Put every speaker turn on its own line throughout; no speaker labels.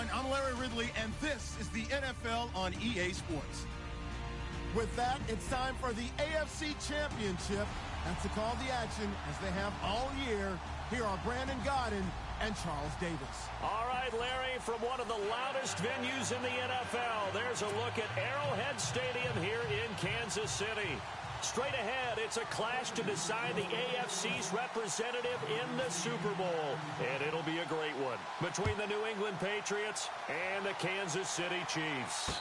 everyone. I'm Larry Ridley, and this is the NFL on EA Sports.
With that, it's time for the AFC Championship. That's the call to action, as they have all year. Here are Brandon Gaudin and Charles Davis.
All right, Larry, from one of the loudest venues in the NFL, there's a look at Arrowhead Stadium here in Kansas City. Straight ahead, it's a clash to decide the AFC's representative in the Super Bowl. And it'll be a great one between the New England Patriots and the Kansas City Chiefs.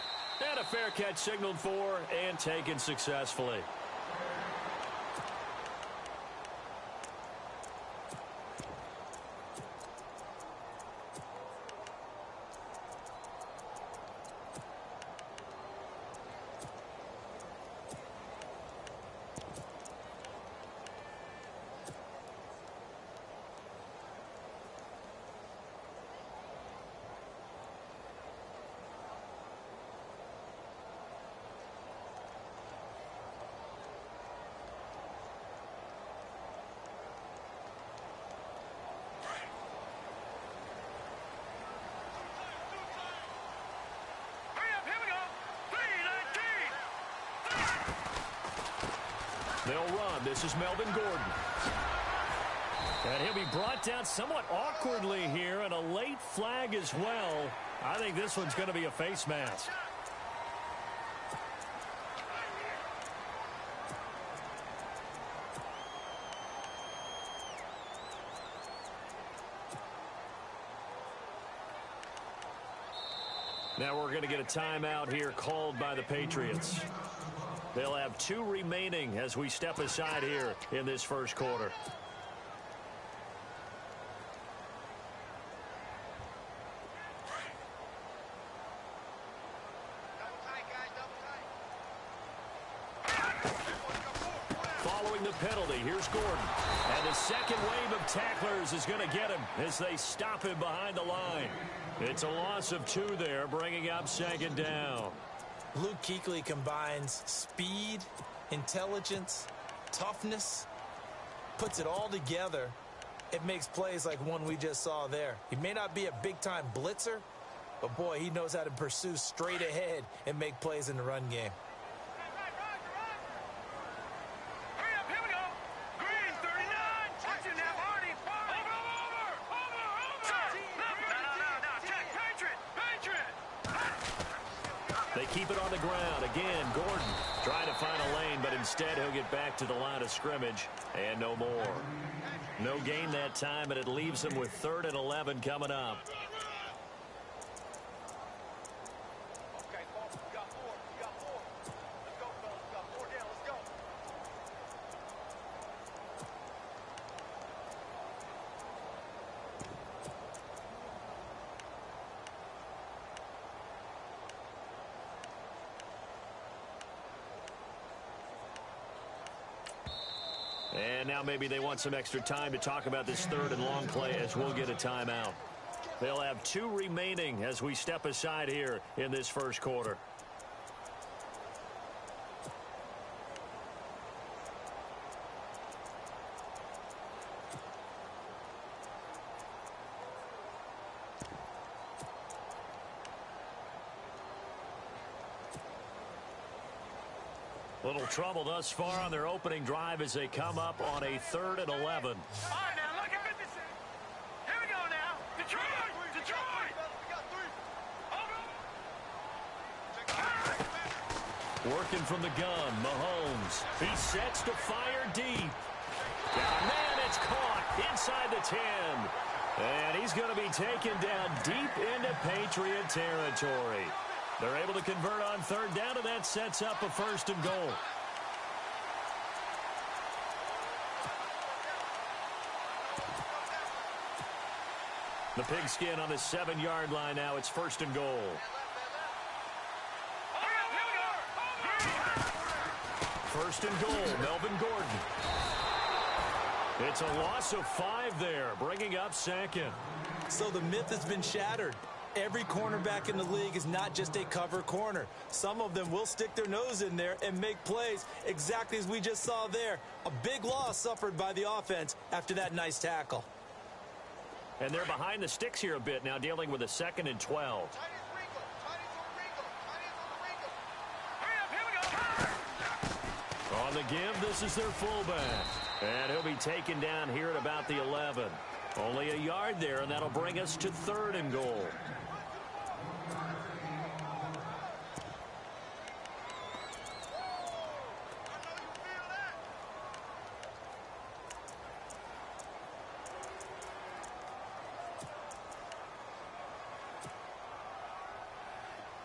And a fair catch signaled for and taken successfully. They'll run. This is Melvin Gordon. And he'll be brought down somewhat awkwardly here, and a late flag as well. I think this one's going to be a face mask. Now we're going to get a timeout here called by the Patriots. They'll have 2 remaining as we step aside here in this first quarter. Following the penalty, here's Gordon. And the second wave of tacklers is going to get him as they stop him behind the line. It's a loss of 2 there, bringing up second down.
Luke Kuechly combines speed, intelligence, toughness, puts it all together. It makes plays like one we just saw there. He may not be a big-time blitzer, but, boy, he knows how to pursue straight ahead and make plays in the run game.
They keep it on the ground. Again, Gordon trying to find a lane, but instead he'll get back to the line of scrimmage and no more. No gain that time, and it leaves him with 3rd and 11 coming up. And now maybe they want some extra time to talk about this 3rd and long play as we'll get a timeout. They'll have 2 remaining as we step aside here in this first quarter. Little trouble thus far on their opening drive as they come up on a 3rd and 11.
All right, now, look at this. Here we go now. Detroit!
Working from the gun, Mahomes. He sets to fire deep. Man, it's caught inside the 10. And he's going to be taken down deep into Patriot territory. They're able to convert on 3rd down, and that sets up a 1st and goal. The pigskin on the 7-yard line now. It's 1st and goal. 1st and goal, Melvin Gordon. It's a loss of 5 there, bringing up 2nd.
So the myth has been shattered. Every cornerback in the league is not just a cover corner. Some of them will stick their nose in there and make plays exactly as we just saw there. A big loss suffered by the offense after that nice tackle.
And they're behind the sticks here a bit now, dealing with a 2nd and 12. On the give, this is their fullback. And he'll be taken down here at about the 11. Only a yard there, and that'll bring us to 3rd and goal.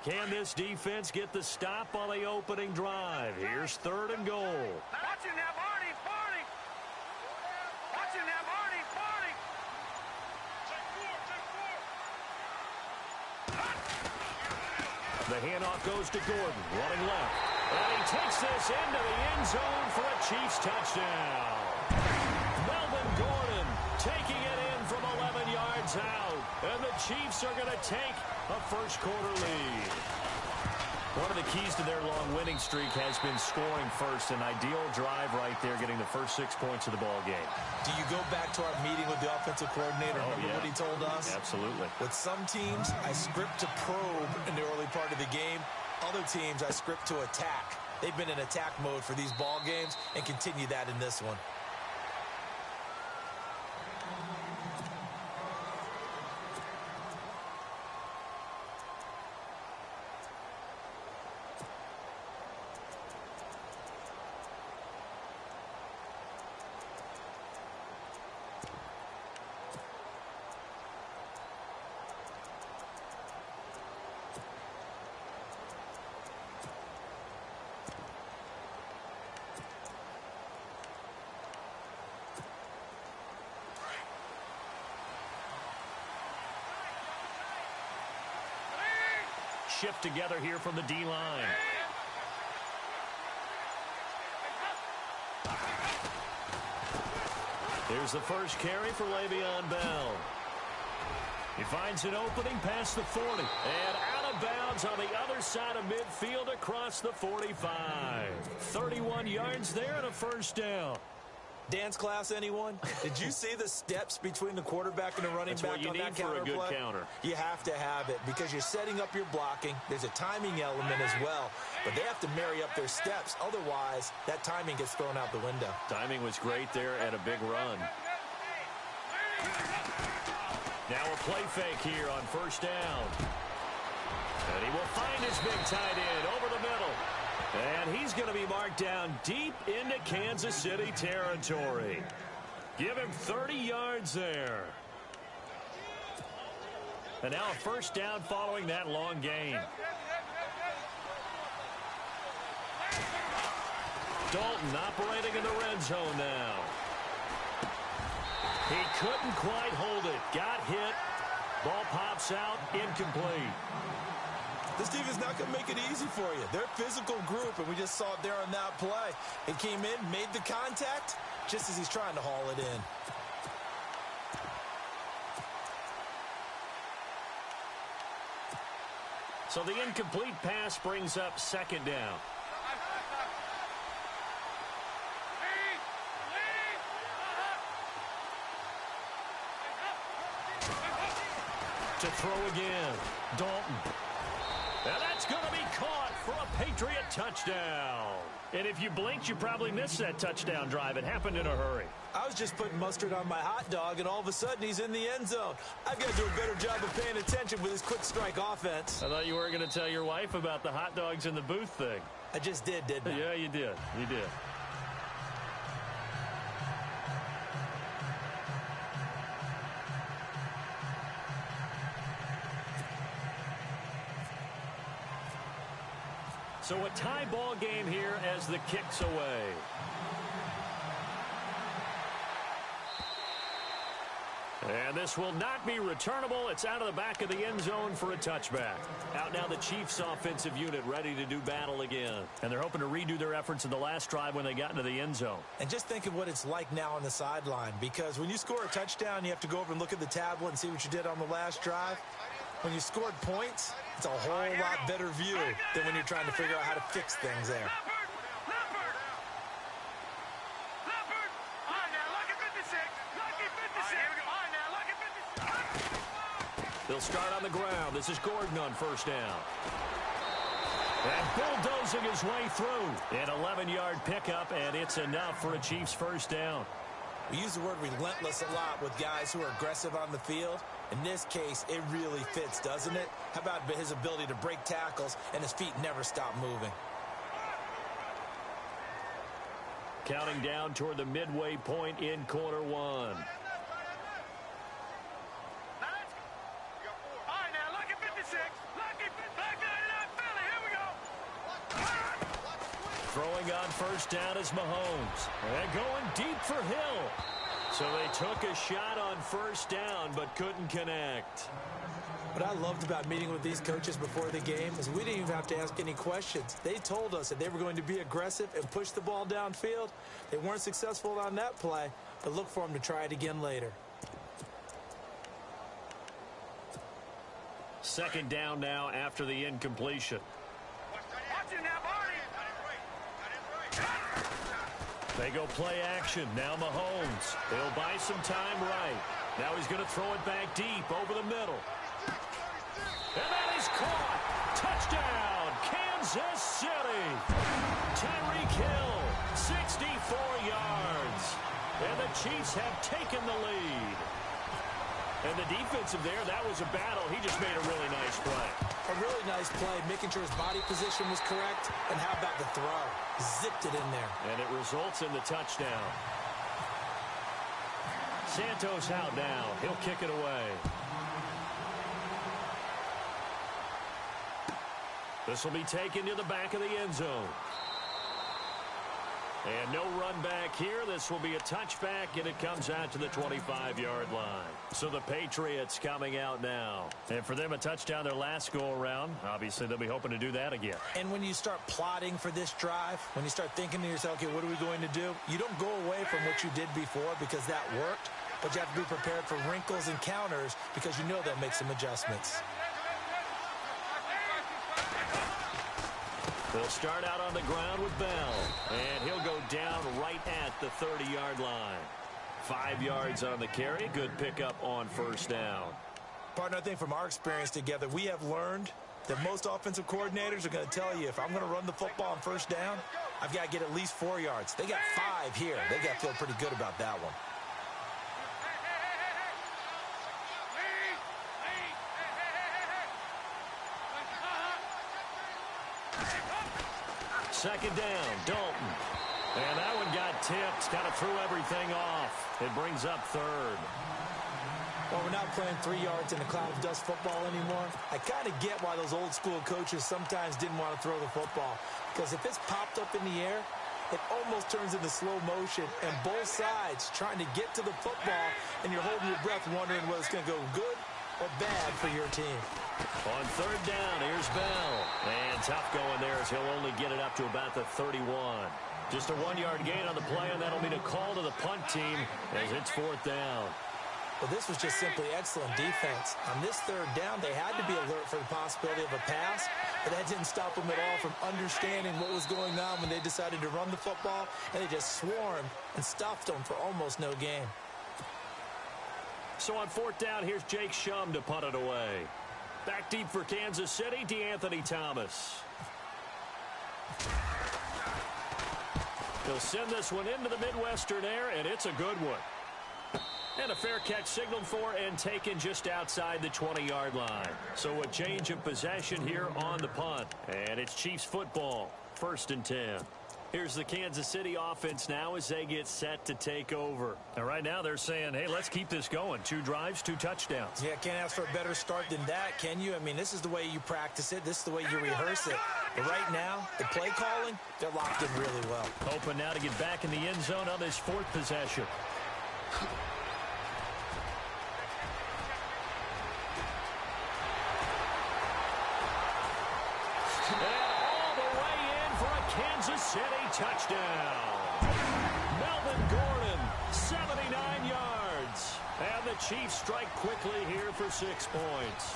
Can this defense get the stop on the opening drive? Here's 3rd and goal.
Watch it now, Barney, Barney. Watch it now, Barney, Barney.
The handoff goes to Gordon, running left. And he takes this into the end zone for a Chiefs touchdown. Melvin Gordon taking it in from 11 yards out. And the Chiefs are going to take a first-quarter lead. One of the keys to their long winning streak has been scoring first. An ideal drive right there, getting the first 6 points of the ball game.
Do you go back to our meeting with the offensive coordinator? Remember what he told us?
Absolutely.
With some teams, I script to probe in the early part of the game. Other teams, I script to attack. They've been in attack mode for these ball games and continue that in this one.
Shift together here from the D-line. Here's the first carry for Le'Veon Bell. He finds an opening past the 40. And out of bounds on the other side of midfield across the 45. 31 yards there and a first down.
Dance class, anyone? Did you see the steps between the quarterback and the running back on that counter play?
That's what you need for a good counter.
You have to have it because you're setting up your blocking. There's a timing element as well, but they have to marry up their steps. Otherwise, that timing gets thrown out the window.
Timing was great there and a big run. Now a play fake here on first down. And he will find his big tight end over the middle. And he's going to be marked down deep into Kansas City territory. Give him 30 yards there. And now a first down following that long gain. Dalton operating in the red zone now. He couldn't quite hold it. Got hit. Ball pops out. Incomplete.
This team is not going to make it easy for you. They're a physical group, and we just saw it there on that play. He came in, made the contact, just as he's trying to haul it in.
So the incomplete pass brings up second down. To throw again, Dalton. And that's going to be caught for a Patriot touchdown. And if you blinked, you probably missed that touchdown drive. It happened in a hurry.
I was just putting mustard on my hot dog, and all of a sudden he's in the end zone. I've got to do a better job of paying attention with his quick strike offense.
I thought you were going to tell your wife about the hot dogs in the booth thing.
I just did, didn't I?
Yeah, you did. You did. So a tie ball game here as the kick's away. And this will not be returnable. It's out of the back of the end zone for a touchback. Out now the Chiefs offensive unit ready to do battle again. And they're hoping to redo their efforts in the last drive when they got into the end zone.
And just think of what it's like now on the sideline, because when you score a touchdown, you have to go over and look at the tablet and see what you did on the last drive. When you scored points, it's a whole lot better view than when you're trying to figure out how to fix things there.
They'll start on the ground. This is Gordon on first down. And bulldozing his way through. An 11-yard pickup, and it's enough for a Chiefs first down.
We use the word relentless a lot with guys who are aggressive on the field. In this case, it really fits, doesn't it? How about his ability to break tackles and his feet never stop moving?
Counting down toward the midway point in quarter one. Throwing on first down is Mahomes. And going deep for Hill. So they took a shot on first down but couldn't connect.
What I loved about meeting with these coaches before the game is we didn't even have to ask any questions. They told us that they were going to be aggressive and push the ball downfield. They weren't successful on that play, but look for them to try it again later.
Second down now after the incompletion. They go play action. Now Mahomes. They'll buy some time right. Now he's going to throw it back deep over the middle. And that is caught. Touchdown, Kansas City. Tyreek Hill, 64 yards. And the Chiefs have taken the lead. And the defensive there, that was a battle. He just made a really nice play.
A really nice play, making sure his body position was correct. And how about the throw? Zipped it in there.
And it results in the touchdown. Santos out now. He'll kick it away. This will be taken to the back of the end zone. And no run back here. This will be a touchback, and it comes out to the 25-yard line. So the Patriots coming out now. And for them, a touchdown their last go-around. Obviously, they'll be hoping to do that again.
And when you start plotting for this drive, when you start thinking to yourself, okay, what are we going to do? You don't go away from what you did before because that worked, but you have to be prepared for wrinkles and counters because you know they'll make some adjustments.
They'll start out on the ground with Bell, and he'll go down right at the 30-yard line. 5 yards on the carry. Good pickup on first down.
Partner, I think from our experience together, we have learned that most offensive coordinators are going to tell you, if I'm going to run the football on first down, I've got to get at least 4 yards. They got 5 here. They got to feel pretty good about that one.
Second down, Dalton. And that one got tipped, kind of threw everything off. It brings up third.
Well, we're not playing 3 yards in a cloud of dust football anymore. I kind of get why those old school coaches sometimes didn't want to throw the football. Because if it's popped up in the air, it almost turns into slow motion. And both sides trying to get to the football, and you're holding your breath wondering whether it's going to go good or bad for your team.
On third down, here's Bell. And tough going there as he'll only get it up to about the 31. Just a 1-yard gain on the play, and that'll mean a call to the punt team as it's fourth down.
Well, this was just simply excellent defense. On this third down, they had to be alert for the possibility of a pass, but that didn't stop them at all from understanding what was going on when they decided to run the football, and they just swarmed and stuffed them for almost no gain.
So on fourth down, here's Jake Shum to punt it away. Back deep for Kansas City, DeAnthony Thomas. He'll send this one into the Midwestern air, and it's a good one. And a fair catch signaled for and taken just outside the 20-yard line. So a change of possession here on the punt. And it's Chiefs football, 1st and 10. Here's the Kansas City offense now as they get set to take over. And right now they're saying, hey, let's keep this going. 2 drives, 2 touchdowns.
Yeah, can't ask for a better start than that, can you? I mean, this is the way you practice it. This is the way you rehearse it. But right now, the play calling, they're locked in really well.
Hoping now to get back in the end zone on this 4th possession. Kansas City touchdown. Melvin Gordon, 79 yards. And the Chiefs strike quickly here for 6 points.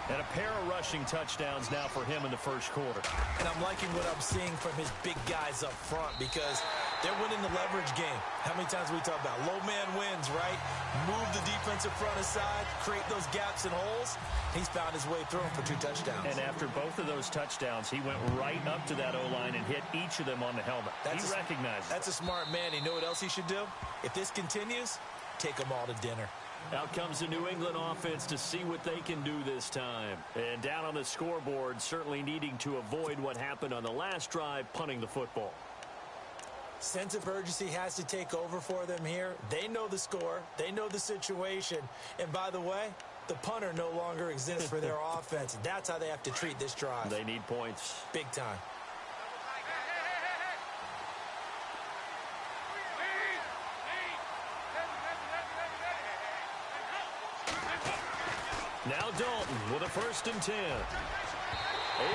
And a pair of rushing touchdowns now for him in the first quarter.
And I'm liking what I'm seeing from his big guys up front because They're winning the leverage game. How many times we talk about low man wins, right? Move the defensive front aside, create those gaps and holes. He's found his way through them for 2 touchdowns.
And after both of those touchdowns, he went right up to that O-line and hit each of them on the helmet. He recognized it.
That's a smart man. You know what else he should do? If this continues, take them all to dinner.
Out comes the New England offense to see what they can do this time. And down on the scoreboard, certainly needing to avoid what happened on the last drive, punting the football.
Sense of urgency has to take over for them here. They know the score. They know the situation. And by the way, the punter no longer exists for their offense. That's how they have to treat this drive.
They need points.
Big time.
Now Dalton with a 1st and 10.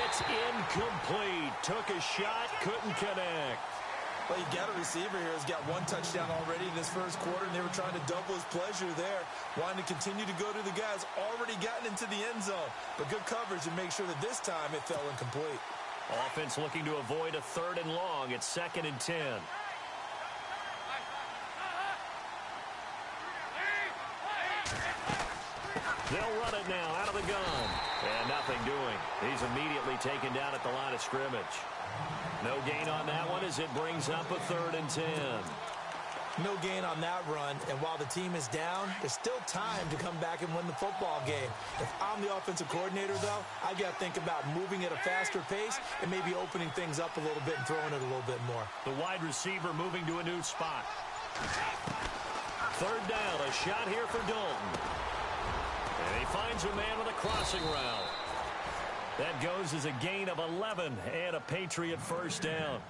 It's incomplete. Took a shot, couldn't connect.
Well, you got a receiver here who's got 1 touchdown already in his first quarter, and they were trying to double his pleasure there, wanting to continue to go to the guys already gotten into the end zone. But good coverage and make sure that this time it fell incomplete.
Offense looking to avoid a 3rd and long. It's 2nd and 10. They'll run it now out of the gun. And nothing doing. He's immediately taken down at the line of scrimmage. No gain on that one as it brings up a 3rd and 10.
No gain on that run, and while the team is down, there's still time to come back and win the football game. If I'm the offensive coordinator, though, I've got to think about moving at a faster pace and maybe opening things up a little bit and throwing it a little bit more.
The wide receiver moving to a new spot. 3rd down, a shot here for Dalton. And he finds a man with a crossing route. That goes as a gain of 11 and a Patriot 1st down.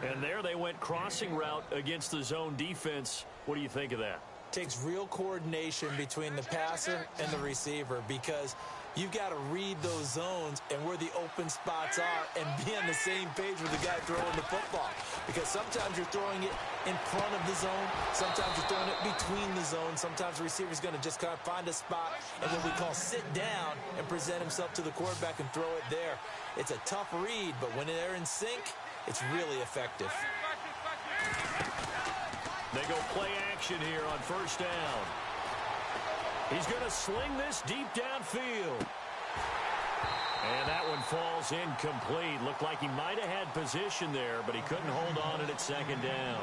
And there they went crossing route against the zone defense. What do you think of that?
Takes real coordination between the passer and the receiver because you've got to read those zones and where the open spots are and be on the same page with the guy throwing the football. Because sometimes you're throwing it in front of the zone. Sometimes you're throwing it between the zones. Sometimes the receiver's going to just kind of find a spot and what we call sit down and present himself to the quarterback and throw it there. It's a tough read, but when they're in sync, it's really effective.
They go play action here on 1st down. He's going to sling this deep downfield. And that one falls incomplete. Looked like he might have had position there, but he couldn't hold on it at 2nd down.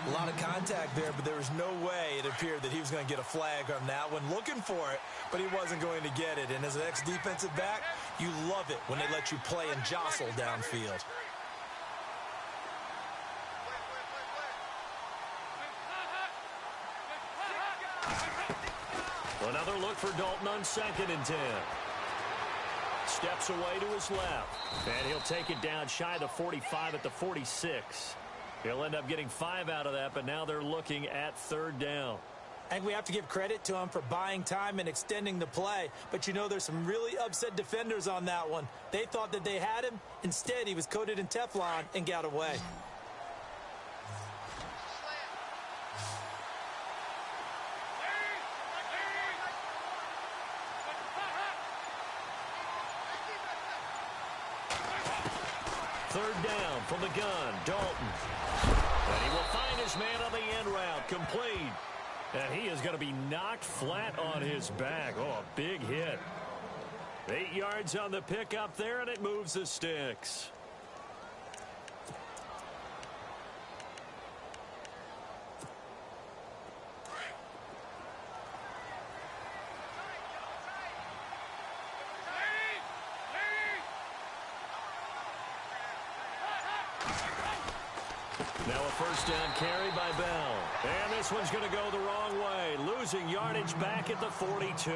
A lot of contact there, but there was no way it appeared that he was going to get a flag on that one. Looking for it, but he wasn't going to get it. And as an ex-defensive back, you love it when they let you play and jostle downfield.
Another look for Dalton on 2nd and 10. Steps away to his left. And he'll take it down shy of the 45 at the 46. He'll end up getting 5 out of that, but now they're looking at 3rd down.
I think we have to give credit to him for buying time and extending the play. But, you know, there's some really upset defenders on that one. They thought that they had him. Instead, he was coated in Teflon and got away.
Third down from the gun, Dalton. And he will find his man on the end route, complete. And he is going to be knocked flat on his back. Oh, a big hit. 8 yards on the pickup there, and it moves the sticks. Now a first down carry by Bell. And this one's going to go the wrong way. Losing yardage back at the 42.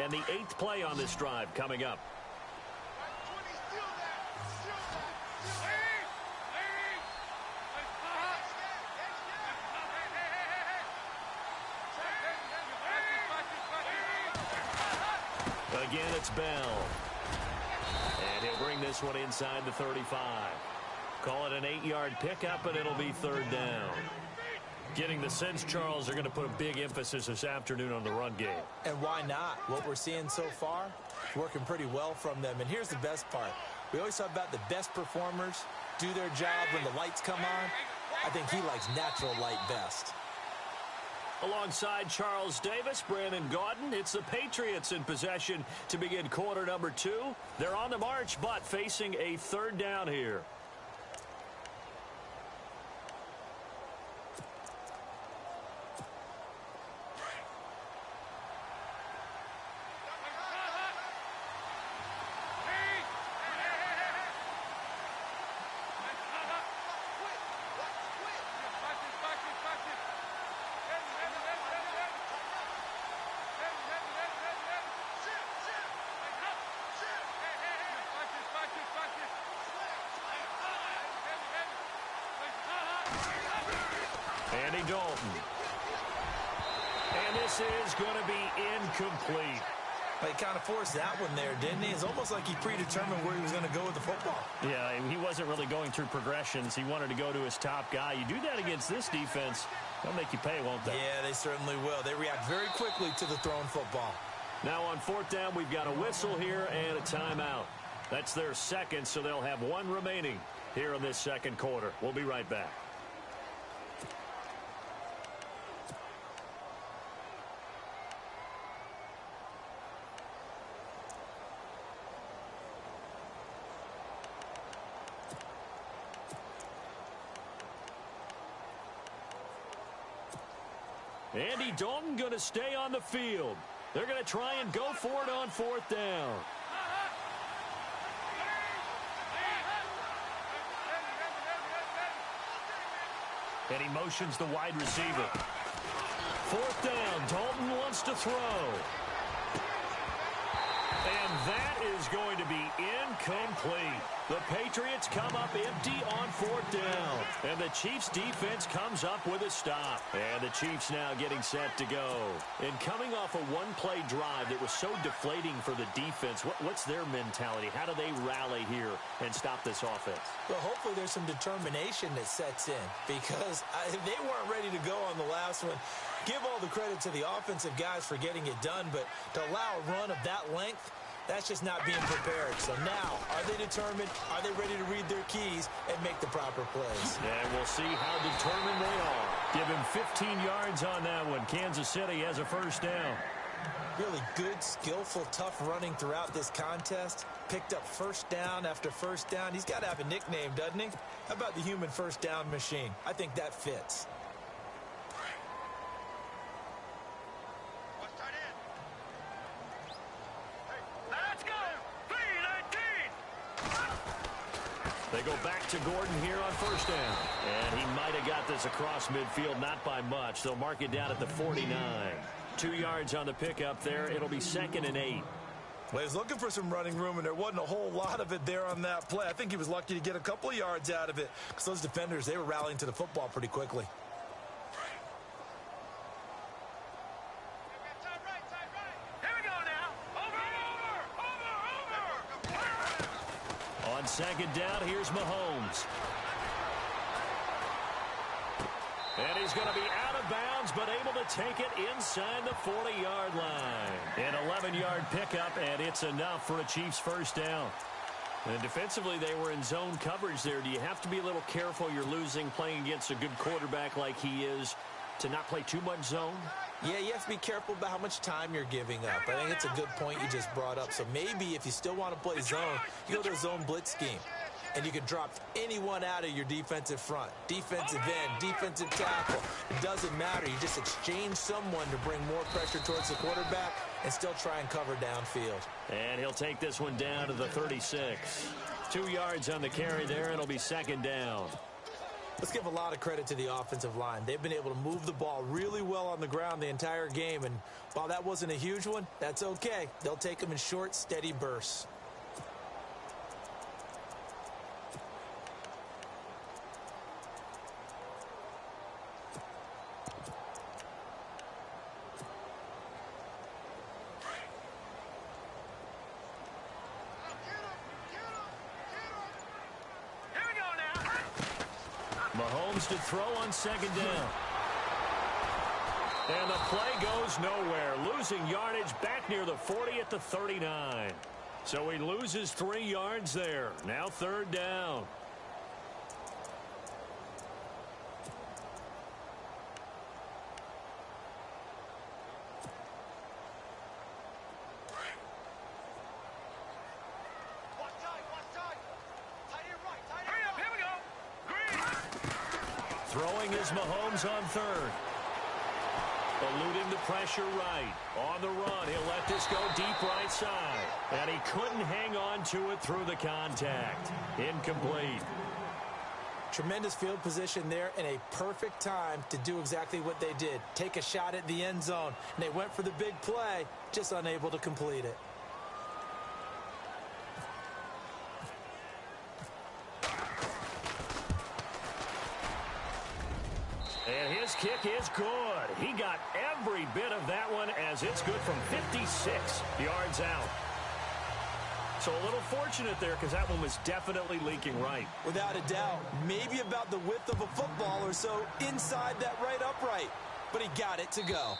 And the 8th play on this drive coming up. Again, it's Bell. And he'll bring this one inside the 35. Call it an 8-yard pickup, and it'll be 3rd down. Getting the sense, Charles, they're going to put a big emphasis this afternoon on the run game.
And why not? What we're seeing so far, working pretty well from them. And here's the best part. We always talk about the best performers do their job when the lights come on. I think he likes natural light best.
Alongside Charles Davis, Brandon Gaudin, it's the Patriots in possession to begin quarter number 2. They're on the march, but facing a third down here. Andy Dalton. And this is going to be incomplete.
But he kind of forced that one there, didn't he? It's almost like he predetermined where he was going to go with the football.
Yeah, he wasn't really going through progressions. He wanted to go to his top guy. You do that against this defense, they'll make you pay, won't they?
Yeah, they certainly will. They react very quickly to the thrown football.
Now on fourth down, we've got a whistle here and a timeout. That's their second, so they'll have one remaining here in this second quarter. We'll be right back. Andy Dalton going to stay on the field. They're going to try and go for it on fourth down. And he motions the wide receiver. Fourth down, Dalton wants to throw. And that is going to be incomplete. The Patriots come up empty on fourth down. And the Chiefs defense comes up with a stop. And the Chiefs now getting set to go. And coming off a one-play drive that was so deflating for the defense, what's their mentality? How do they rally here and stop this offense?
Well, hopefully there's some determination that sets in, because they weren't ready to go on the last one. Give all the credit to the offensive guys for getting it done, but to allow a run of that length, that's just not being prepared. So now, are they determined? Are they ready to read their keys and make the proper plays?
And we'll see how determined they are. Give him 15 yards on that one. Kansas City has a first down.
Really good, skillful, tough running throughout this contest. Picked up first down after first down. He's got to have a nickname, doesn't he? How about the human first down machine? I think that fits.
They go back to Gordon here on first down. And he might have got this across midfield, not by much. They'll mark it down at the 49. 2 yards on the pickup there. It'll be 2nd and 8.
Well, he was looking for some running room, and there wasn't a whole lot of it there on that play. I think he was lucky to get a couple of yards out of it, because those defenders, they were rallying to the football pretty quickly.
On second down, here's Mahomes. And he's going to be out of bounds, but able to take it inside the 40-yard line. An 11-yard pickup, and it's enough for a Chiefs first down. And defensively, they were in zone coverage there. Do you have to be a little careful? You're losing, playing against a good quarterback like he is, to not play too much zone?
Yeah, you have to be careful about how much time you're giving up. I think it's a good point you just brought up. So maybe if you still want to play zone, you go to a zone blitz scheme. And you can drop anyone out of your defensive front. Defensive end, defensive tackle. It doesn't matter. You just exchange someone to bring more pressure towards the quarterback and still try and cover downfield.
And he'll take this one down to the 36. 2 yards on the carry there. It'll be second down.
Let's give a lot of credit to the offensive line. They've been able to move the ball really well on the ground the entire game. And while that wasn't a huge one, that's okay. They'll take them in short, steady bursts.
Mahomes to throw on second down. And the play goes nowhere, losing yardage back near the 40 at the 39. So he loses 3 yards there. Now 3rd down. Throwing is Mahomes on 3rd. Eluding the pressure right. On the run, he'll let this go deep right side. And he couldn't hang on to it through the contact. Incomplete.
Tremendous field position there and a perfect time to do exactly what they did. Take a shot at the end zone. And they went for the big play, just unable to complete it.
And his kick is good. He got every bit of that one as it's good from 56 yards out. So a little fortunate there because that one was definitely leaking right.
Without a doubt, maybe about the width of a football or so inside that right upright. But he got it to go.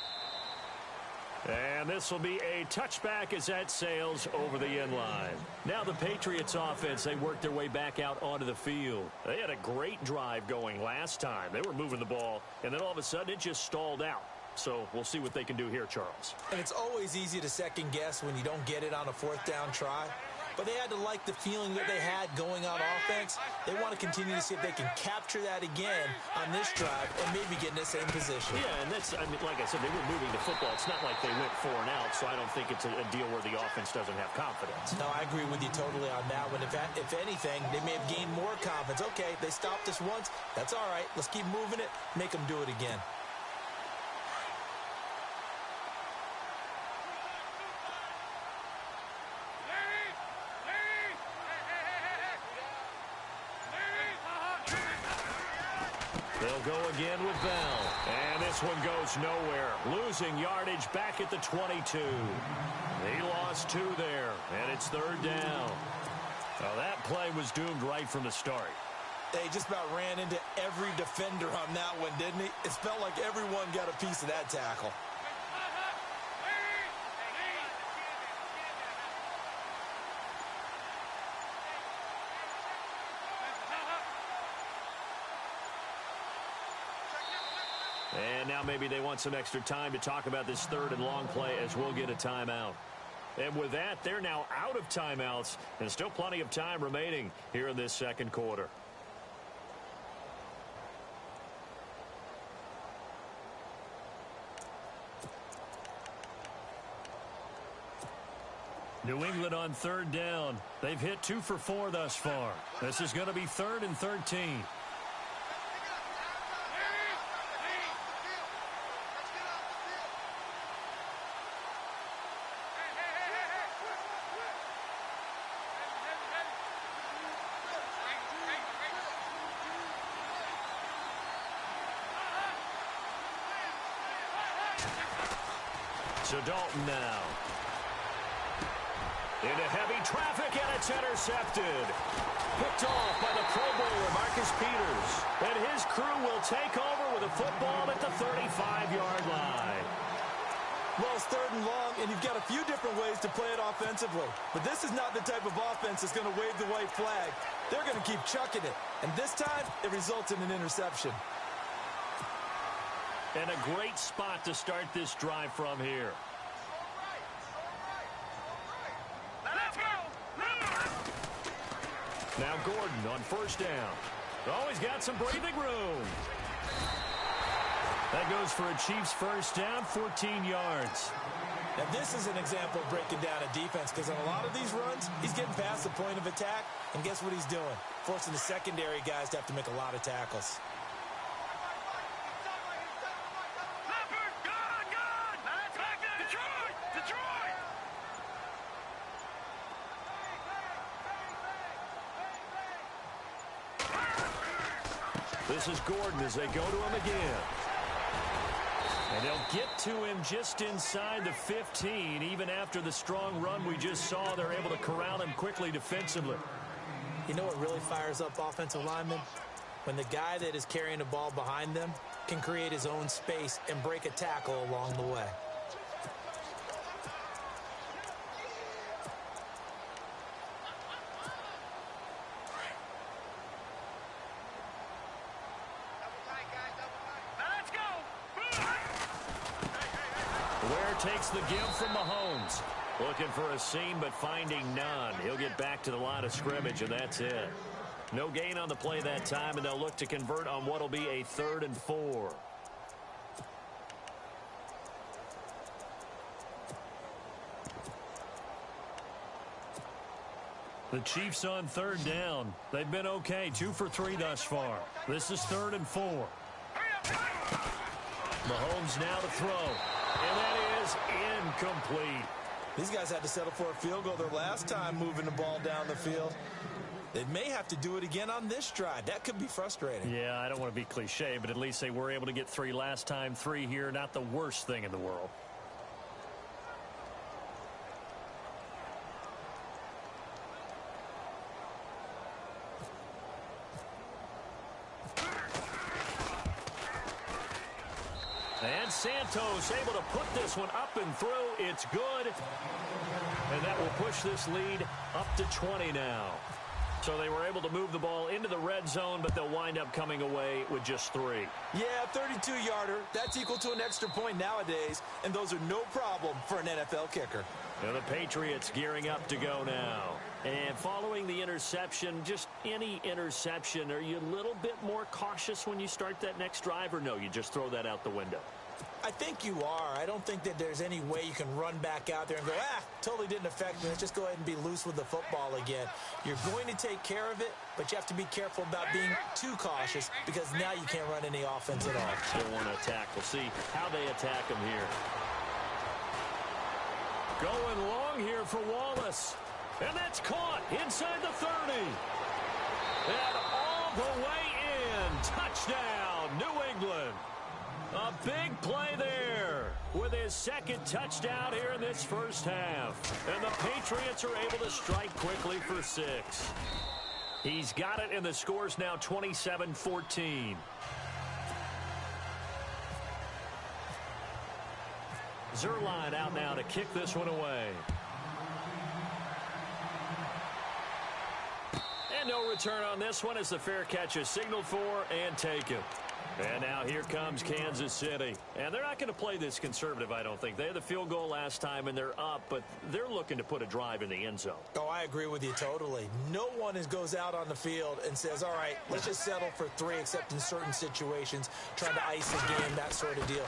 And this will be a touchback as that sails over the end line. Now the Patriots offense, they worked their way back out onto the field. They had a great drive going last time. They were moving the ball, and then all of a sudden it just stalled out. So we'll see what they can do here, Charles.
And it's always easy to second guess when you don't get it on a 4th down try. But they had to like the feeling that they had going on offense. They want to continue to see if they can capture that again on this drive and maybe get in the same position.
Yeah, and that's, I mean, like I said, they were moving the football. It's not like they went 4 and out, so I don't think it's a deal where the offense doesn't have confidence.
No, I agree with you totally on that one. If anything, they may have gained more confidence. Okay, they stopped us once. That's all right. Let's keep moving it. Make them do it again.
They'll go again with Bell. And this one goes nowhere. Losing yardage back at the 22. He lost 2 there, and it's 3rd down. Now that play was doomed right from the start.
They just about ran into every defender on that one, didn't he? It felt like everyone got a piece of that tackle.
And now maybe they want some extra time to talk about this 3rd and long play as we'll get a timeout. And with that, they're now out of timeouts and still plenty of time remaining here in this 2nd quarter. New England on 3rd down. They've hit 2 for 4 thus far. This is going to be 3rd and 13. So Dalton now. Into heavy traffic, and it's intercepted. Picked off by the Pro Bowler, Marcus Peters. And his crew will take over with a football at the 35-yard line.
Well, it's 3rd and long, and you've got a few different ways to play it offensively. But this is not the type of offense that's going to wave the white flag. They're going to keep chucking it. And this time, it results in an interception.
And a great spot to start this drive from here. Now Gordon on 1st down. Oh, he's got some breathing room. That goes for a Chiefs 1st down, 14 yards.
Now, this is an example of breaking down a defense because on a lot of these runs, he's getting past the point of attack, and guess what he's doing? Forcing the secondary guys to have to make a lot of tackles.
This is Gordon as they go to him again. And they'll get to him just inside the 15. Even after the strong run we just saw, they're able to corral him quickly defensively.
You know what really fires up offensive linemen? When the guy that is carrying the ball behind them can create his own space and break a tackle along the way.
Ware takes the give from Mahomes. Looking for a seam, but finding none. He'll get back to the line of scrimmage, and that's it. No gain on the play that time, and they'll look to convert on what will be a 3rd and 4. The Chiefs on 3rd down. They've been okay, 2 for 3 thus far. This is 3rd and 4. Mahomes now to throw. And that is incomplete.
These guys had to settle for a field goal their last time moving the ball down the field. They may have to do it again on this drive. That could be frustrating.
Yeah, I don't want to be cliche, but at least they were able to get 3 last time. 3 here, not the worst thing in the world. And Santos able to put this one up and through. It's good. And that will push this lead up to 20 now. So they were able to move the ball into the red zone, but they'll wind up coming away with just 3.
Yeah, 32-yarder. That's equal to an extra point nowadays, and those are no problem for an NFL kicker.
Now the Patriots gearing up to go now. And following the interception, just any interception, are you a little bit more cautious when you start that next drive, or no, you just throw that out the window?
I think you are. I don't think that there's any way you can run back out there and go, totally didn't affect me. Let's just go ahead and be loose with the football again. You're going to take care of it, but you have to be careful about being too cautious because now you can't run any offense at all.
Still want to attack. We'll see how they attack him here. Going long here for Wallace. And that's caught inside the 30. And all the way in. Touchdown, New England. A big play there with his 2nd touchdown here in this first half. And the Patriots are able to strike quickly for 6. He's got it, and the score's now 27-14. Zerline out now to kick this one away. And no return on this one as the fair catch is signaled for and taken. And now here comes Kansas City. And they're not going to play this conservative, I don't think. They had the field goal last time, and they're up, but they're looking to put a drive in the end zone.
Oh, I agree with you totally. No one goes out on the field and says, all right, let's just settle for 3, except in certain situations, trying to ice the game, that sort of deal.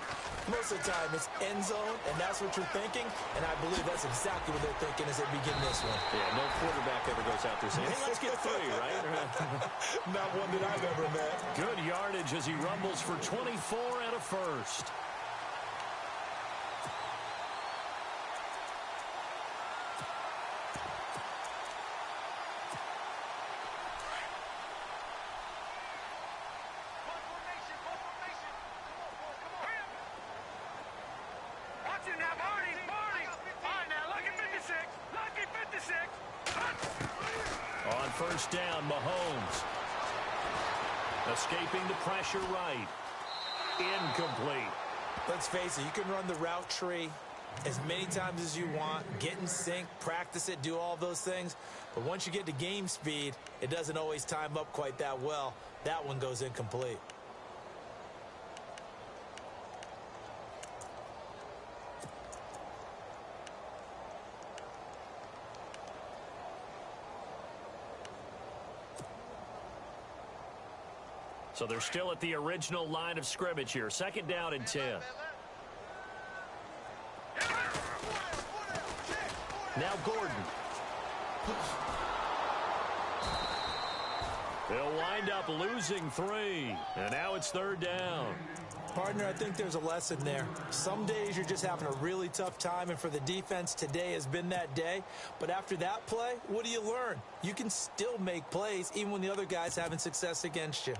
Most of the time, it's end zone, and that's what you're thinking, and I believe that's exactly what they're thinking as they begin this one.
Yeah, no quarterback ever goes out there saying, hey, let's get 3, right?
Not one that I've ever met.
Good yardage as he rumbles for 24 and a first. On first down, Mahomes. Escaping the pressure right. Incomplete.
Let's face it, you can run the route tree as many times as you want, get in sync, practice it, do all those things. But once you get to game speed, it doesn't always time up quite that well. That one goes incomplete.
So they're still at the original line of scrimmage here. 2nd down and 10. Now Gordon. They'll wind up losing 3. And now it's 3rd down.
Partner, I think there's a lesson there. Some days you're just having a really tough time, and for the defense, today has been that day. But after that play, what do you learn? You can still make plays even when the other guy's having success against you.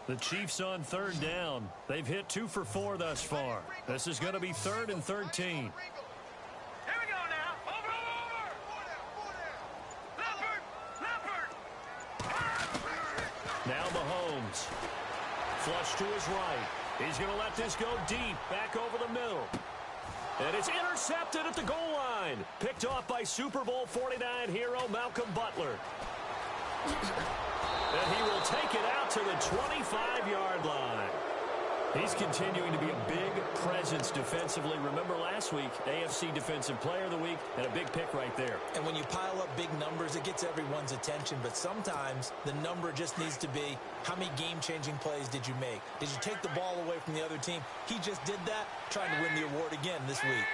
The Chiefs on 3rd down. They've hit 2 for 4 thus far. This is going to be 3rd and 13. Now Mahomes. Flush to his right. He's going to let this go deep, back over the middle. And it's intercepted at the goal line. Picked off by Super Bowl 49 hero Malcolm Butler. And he will take it out to the 25-yard line. He's continuing to be a big presence defensively. Remember last week, AFC Defensive Player of the Week, and a big pick right there.
And when you pile up big numbers, it gets everyone's attention. But sometimes the number just needs to be, how many game-changing plays did you make? Did you take the ball away from the other team? He just did that, trying to win the award again this week.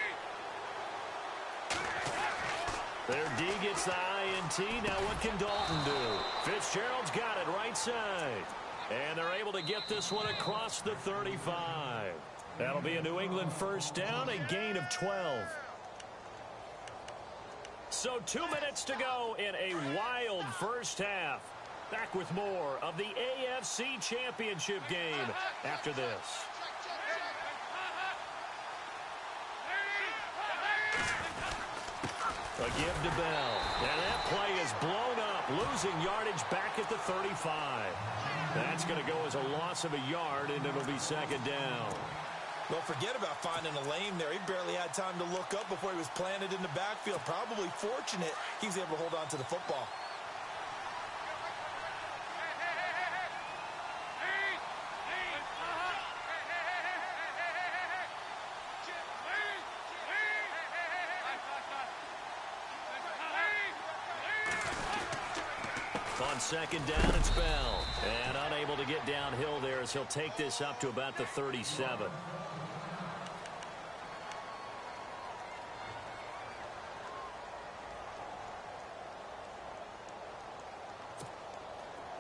Their D gets the INT. Now what can Dalton do? Fitzgerald's got it right side. And they're able to get this one across the 35. That'll be a New England first down, a gain of 12. So 2 minutes to go in a wild first half. Back with more of the AFC Championship game after this. A give to Bell. And that play is blown up, losing yardage back at the 35. That's going to go as a loss of a yard, and it'll be second down.
Well, forget about finding a lane there. He barely had time to look up before he was planted in the backfield. Probably fortunate he was able to hold on to the football.
On second down, it's Bell. And unable to get downhill there as he'll take this up to about the 37.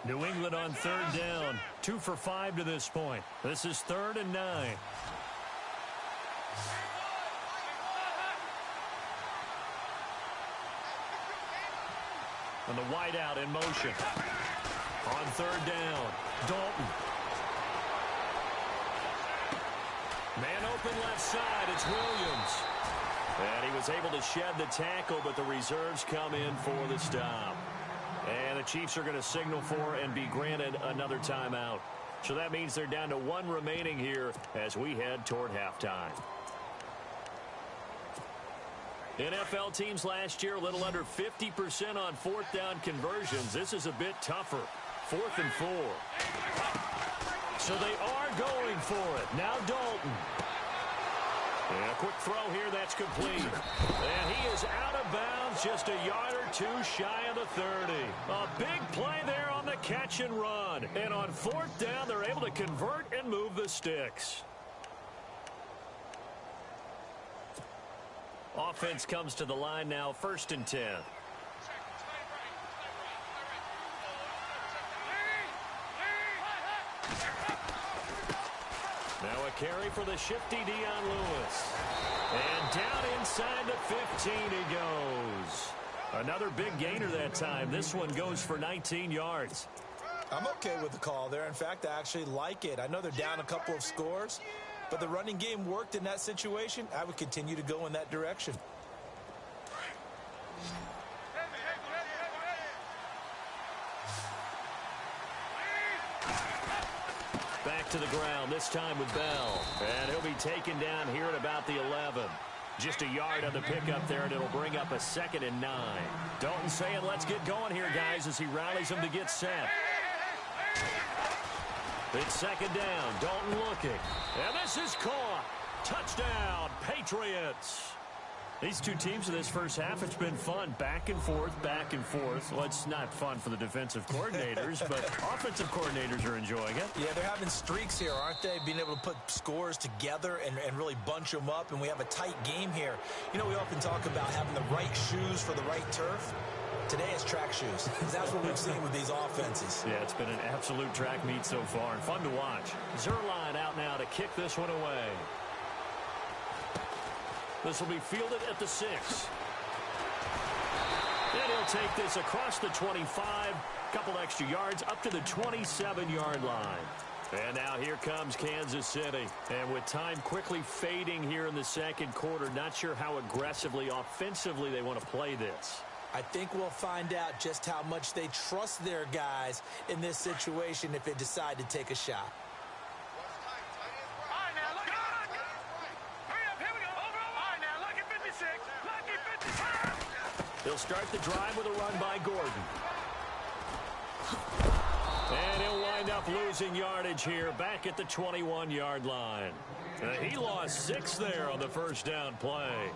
New England on third down. 2 for 5 to this point. This is 3rd and 9. And the wideout in motion. On third down, Dalton. Man open left side, it's Williams. And he was able to shed the tackle, but the reserves come in for the stop. And the Chiefs are going to signal for and be granted another timeout. So that means they're down to 1 remaining here as we head toward halftime. NFL teams last year a little under 50% on 4th down conversions. This is a bit tougher. 4th and 4. So they are going for it. Now Dalton. And a quick throw here that's complete. And he is out of bounds, just a yard or 2 shy of the 30. A big play there on the catch and run. And on 4th down, they're able to convert and move the sticks. Offense comes to the line now, 1st and 10. Now a carry for the shifty Dion Lewis. And down inside the 15 he goes. Another big gainer that time. This one goes for 19 yards.
I'm okay with the call there. In fact, I actually like it. I know they're down a couple of scores, but the running game worked in that situation. I would continue to go in that direction.
Back to the ground, this time with Bell. And he'll be taken down here at about the 11. Just a yard on the pickup there, and it'll bring up a 2nd and 9. Dalton saying, let's get going here, guys, as he rallies them to get set. It's 2nd down. Dalton looking. And this is caught. Touchdown, Patriots. These two teams in this first half, it's been fun. Back and forth, back and forth. Well, it's not fun for the defensive coordinators, but offensive coordinators are enjoying it.
Yeah, they're having streaks here, aren't they? Being able to put scores together and really bunch them up, and we have a tight game here. You know, we often talk about having the right shoes for the right turf. Today it's track shoes. That's what we've seen with these offenses.
Yeah, it's been an absolute track meet so far, and fun to watch. Zerline out now to kick this one away. This will be fielded at the 6. And he'll take this across the 25. Couple extra yards up to the 27-yard line. And now here comes Kansas City. And with time quickly fading here in the second quarter, not sure how aggressively, offensively they want to play this.
I think we'll find out just how much they trust their guys in this situation if they decide to take a shot.
All right, now, look at it. Hurry up, here we go. Over. All right, now, look at 56. Lucky 56.
They'll start the drive with a run by Gordon. And he'll wind up losing yardage here back at the 21-yard line. He lost 6 there on the first down play.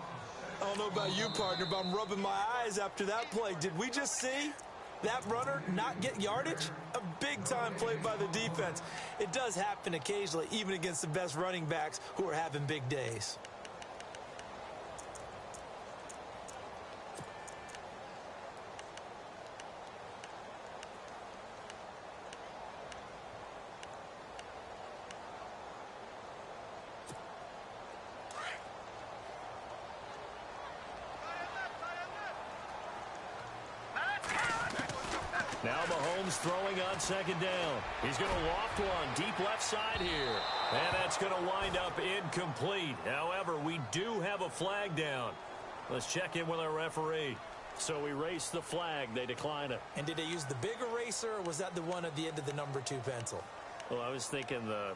I don't know about you, partner, but I'm rubbing my eyes after that play. Did we just see that runner not get yardage? A big-time play by the defense. It does happen occasionally, even against the best running backs who are having big days.
Now Mahomes throwing on second down. He's going to loft one deep left side here. And that's going to wind up incomplete. However, we do have a flag down. Let's check in with our referee. So we race the flag. They decline it.
And did they use the big eraser, or was that the one at the end of the number 2 pencil?
Well, I was thinking the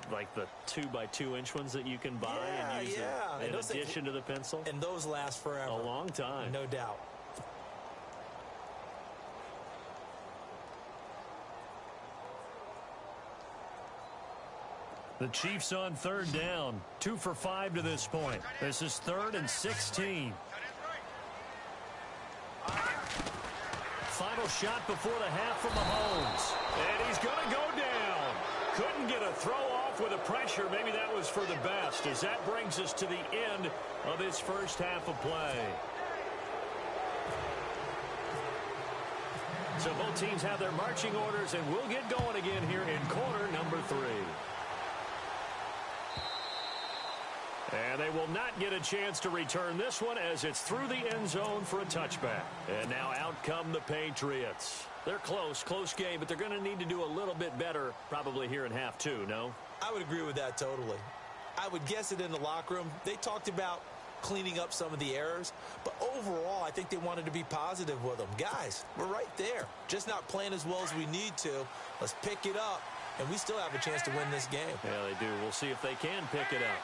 2x2-inch ones that you can buy and use in addition to the pencil.
And those last forever.
A long time.
No doubt.
The Chiefs on third down. 2 for 5 to this point. This is 3rd and 16. Final shot before the half from Mahomes. And he's going to go down. Couldn't get a throw off with the pressure. Maybe that was for the best, as that brings us to the end of this first half of play. So both teams have their marching orders, and we'll get going again here in quarter number 3. And they will not get a chance to return this one as it's through the end zone for a touchback. And now out come the Patriots. They're close game, but they're going to need to do a little bit better probably here in half 2, no?
I would agree with that totally. I would guess it in the locker room. They talked about cleaning up some of the errors, but overall I think they wanted to be positive with them. Guys, we're right there. Just not playing as well as we need to. Let's pick it up, and we still have a chance to win this game.
Yeah, they do. We'll see if they can pick it up.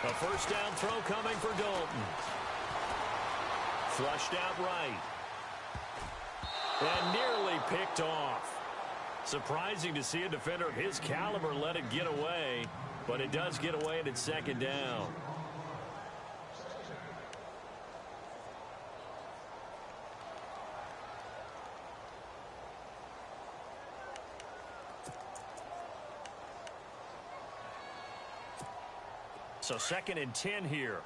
A first down throw coming for Dalton. Flushed out right. And nearly picked off. Surprising to see a defender of his caliber let it get away, but it does get away and it's second down. So 2nd and 10 here.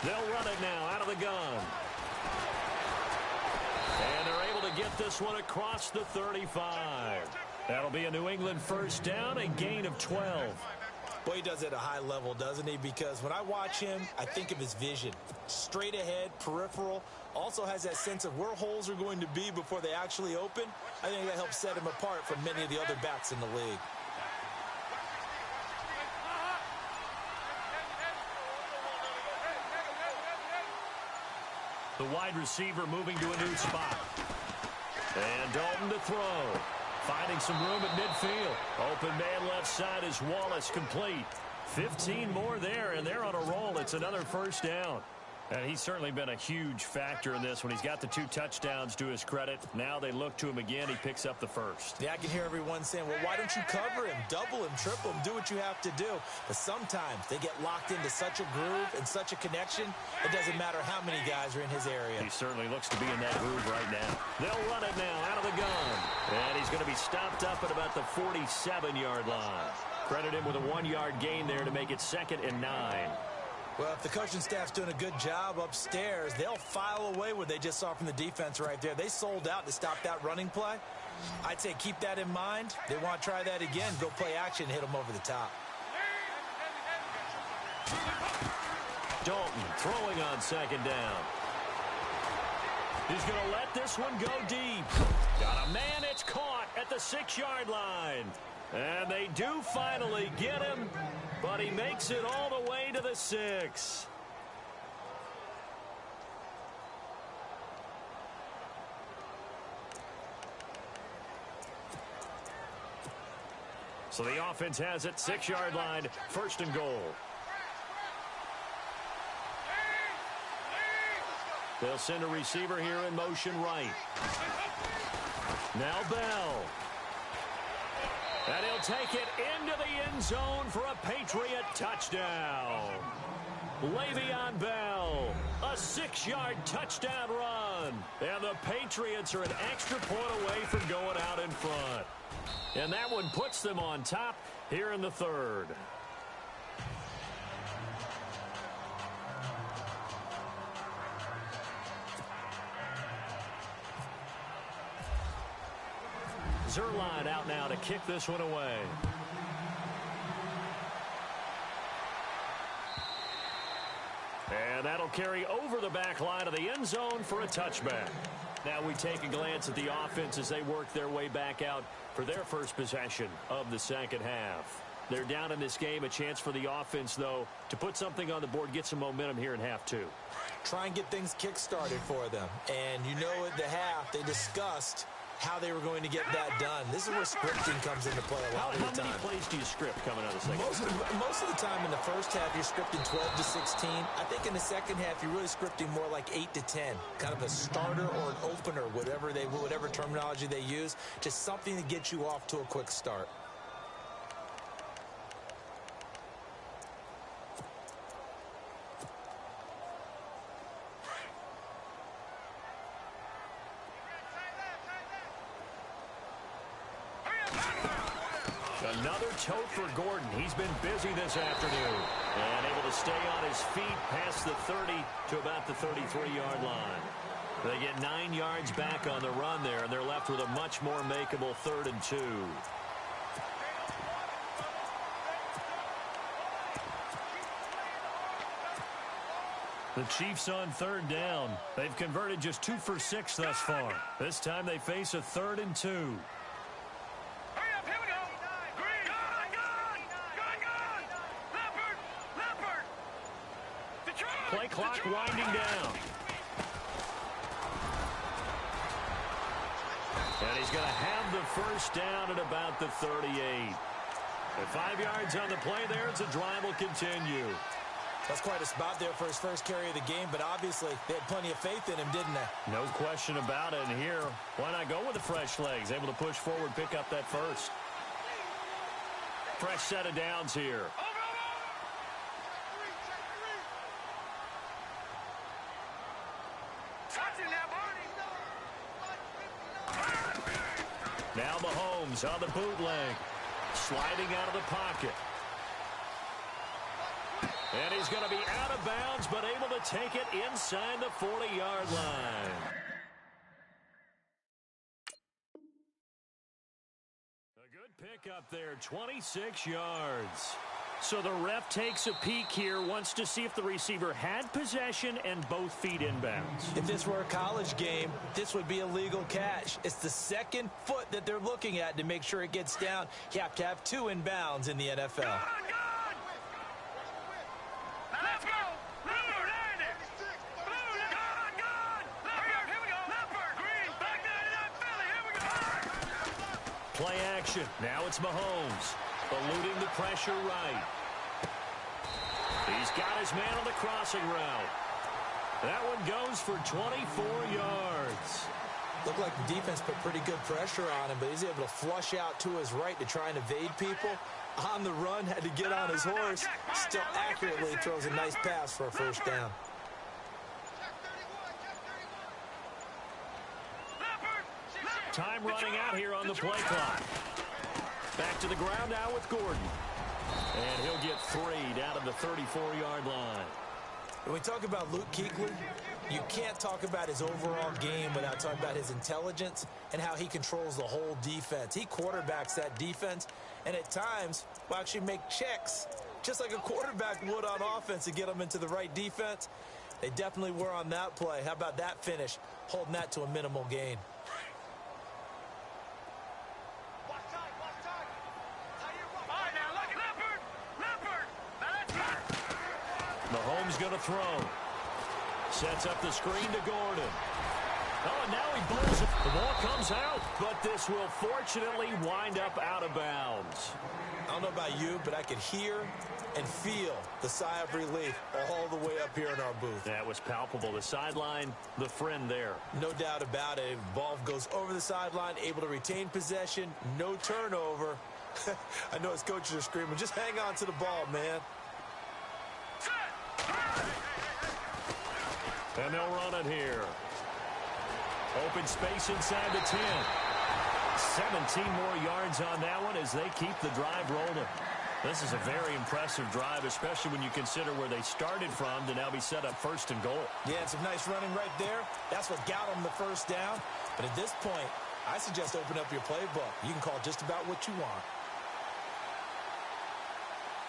They'll run it now out of the gun. And they're able to get this one across the 35. That'll be a New England first down, a gain of 12.
Boy, he does it at a high level, doesn't he? Because when I watch him, I think of his vision. Straight ahead, peripheral. Also has that sense of where holes are going to be before they actually open. I think that helps set him apart from many of the other backs in the league.
The wide receiver moving to a new spot. And Dalton to throw. Finding some room at midfield. Open man left side is Wallace, complete. 15 more there, and they're on a roll. It's another first down. And he's certainly been a huge factor in this when he's got the 2 touchdowns to his credit. Now they look to him again. He picks up the first.
Yeah, I can hear everyone saying, well, why don't you cover him, double him, triple him, do what you have to do. But sometimes they get locked into such a groove and such a connection, it doesn't matter how many guys are in his area.
He certainly looks to be in that groove right now. They'll run it now out of the gun. And he's going to be stopped up at about the 47-yard line. Credit him with a 1-yard gain there to make it 2nd and 9.
Well, if the coaching staff's doing a good job upstairs, they'll file away what they just saw from the defense right there. They sold out to stop that running play. I'd say keep that in mind. They want to try that again, go play action, hit them over the top.
Dalton throwing on 2nd down. He's going to let this one go deep. Got a man, it's caught at the 6-yard line. And they do finally get him, but he makes it all the way to the 6. So the offense has it, 6-yard line, 1st and goal. They'll send a receiver here in motion right. Now Bell. And he'll take it into the end zone for a Patriot touchdown. Le'Veon Bell, a 6-yard touchdown run. And the Patriots are an extra point away from going out in front. And that one puts them on top here in the 3rd. Zerline out now to kick this one away. And that'll carry over the back line of the end zone for a touchback. Now we take a glance at the offense as they work their way back out for their first possession of the 2nd half. They're down in this game. A chance for the offense, though, to put something on the board, get some momentum here in half 2.
Try and get things kick-started for them. And you know at the half they discussed how they were going to get that done. This is where scripting comes into play a lot of the time.
How many plays do you script coming out of the 2nd?
Most of the time in the first half, you're scripting 12 to 16. I think in the 2nd half, you're really scripting more like 8 to 10. Kind of a starter or an opener, whatever terminology they use. Just something to get you off to a quick start.
Another tote for Gordon. He's been busy this afternoon. And able to stay on his feet past the 30 to about the 33-yard line. They get 9 yards back on the run there, and they're left with a much more makeable 3rd and 2. The Chiefs on 3rd down. They've converted just 2 for 6 thus far. This time they face a 3rd and 2. Play clock winding down. And he's going to have the first down at about the 38. At 5 yards on the play there, it's a drive will continue.
That's quite a spot there for his first carry of the game, but obviously they had plenty of faith in him, didn't they?
No question about it. And here, why not go with the fresh legs? Able to push forward, pick up that first. Fresh set of downs here. Now Mahomes on the bootleg. Sliding out of the pocket. And he's going to be out of bounds, but able to take it inside the 40-yard line. A good pickup there, 26 yards. So the ref takes a peek here, wants to see if the receiver had possession and both feet inbounds.
If this were a college game, this would be a legal catch. It's the 2nd foot that they're looking at to make sure it gets down. You have to have 2 inbounds in the NFL.
Play action. Now it's Mahomes. Eluding the pressure right. He's got his man on the crossing route. That one goes for 24 yards.
Looked like the defense put pretty good pressure on him, but he's able to flush out to his right to try and evade people. On the run, had to get on his horse. Still accurately throws a nice pass for a first down.
Time running out here on the play clock. Back to the ground now with Gordon. And he'll get 3 down to the 34-yard line.
When we talk about Luke Kuechly, you can't talk about his overall game without talking about his intelligence and how he controls the whole defense. He quarterbacks that defense, and at times will actually make checks, just like a quarterback would on offense to get them into the right defense. They definitely were on that play. How about that finish, holding that to a minimal gain?
Mahomes going to throw. Sets up the screen to Gordon. Oh, and now he bowls it. The ball comes out, but this will fortunately wind up out of bounds.
I don't know about you, but I could hear and feel the sigh of relief all the way up here in our booth.
That was palpable. The sideline, the friend there.
No doubt about it. Ball goes over the sideline, able to retain possession, no turnover. I know his coaches are screaming, just hang on to the ball, man.
And they'll run it here. Open space inside the 10. 17 more yards on that one as they keep the drive rolling. This is a very impressive drive, especially when you consider where they started from to now be set up 1st and goal.
Yeah, some nice running right there. That's what got them the first down. But at this point, I suggest open up your playbook. You can call just about what you want.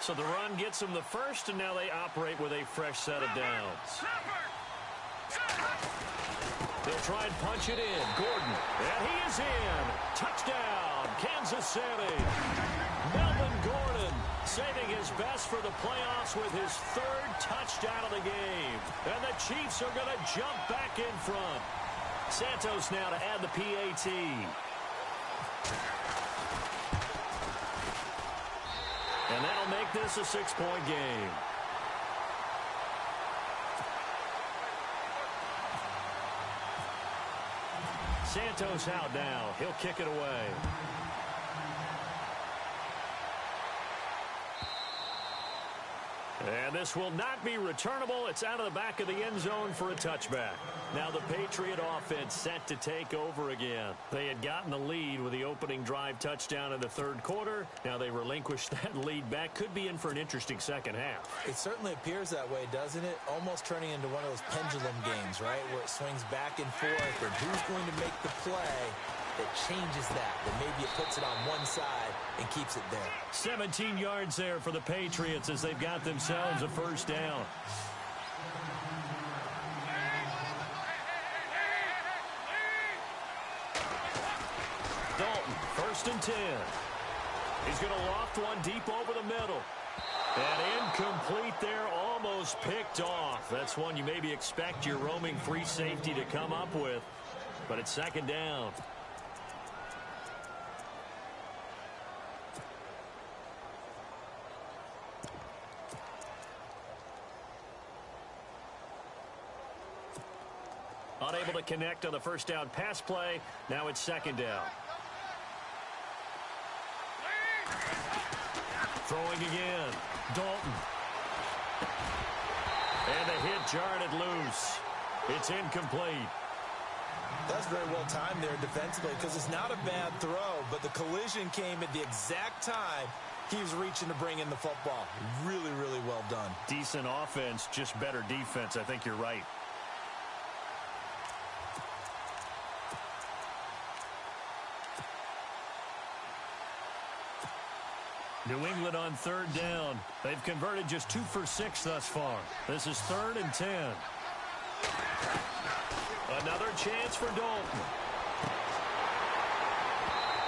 So the run gets them the first, and now they operate with a fresh set of downs. They'll try and punch it in. Gordon, and he is in. Touchdown, Kansas City. Melvin Gordon saving his best for the playoffs with his 3rd touchdown of the game. And the Chiefs are going to jump back in front. Santos now to add the PAT. And that'll make this a 6-point game. Santos out now. He'll kick it away. And this will not be returnable. It's out of the back of the end zone for a touchback. Now the Patriot offense set to take over again. They had gotten the lead with the opening drive touchdown in the 3rd quarter. Now they relinquished that lead back. Could be in for an interesting second half.
It certainly appears that way, doesn't it? Almost turning into one of those pendulum games, right? Where it swings back and forth. And who's going to make the play that changes that maybe it puts it on one side and keeps it there.
17 yards there for the Patriots as they've got themselves a first down. Dalton, 1st and 10. He's going to loft one deep over the middle. And incomplete there, almost picked off. That's one you maybe expect your roaming free safety to come up with. But it's 2nd down. Unable to connect on the first down pass play. Now it's 2nd down. Throwing again. Dalton. And the hit jarred it loose. It's incomplete.
That's very well timed there defensively because it's not a bad throw, but the collision came at the exact time he was reaching to bring in the football. Really, really well done.
Decent offense, just better defense. I think you're right. New England on 3rd down. They've converted just 2 for 6 thus far. This is 3rd and 10. Another chance for Dalton.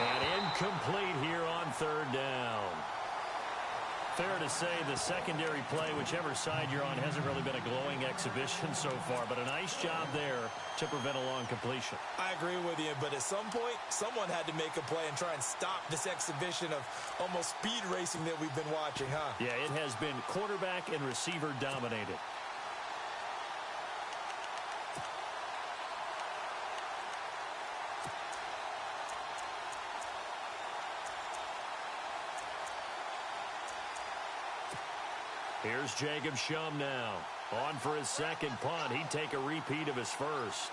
And incomplete here on 3rd down. Fair to say the secondary play, whichever side you're on, hasn't really been a glowing exhibition so far, but a nice job there to prevent a long completion.
I agree with you, but at some point, someone had to make a play and try and stop this exhibition of almost speed racing that we've been watching, huh?
Yeah, it has been quarterback and receiver dominated. Here's Jacob Shum now. On for his 2nd punt. He'd take a repeat of his first.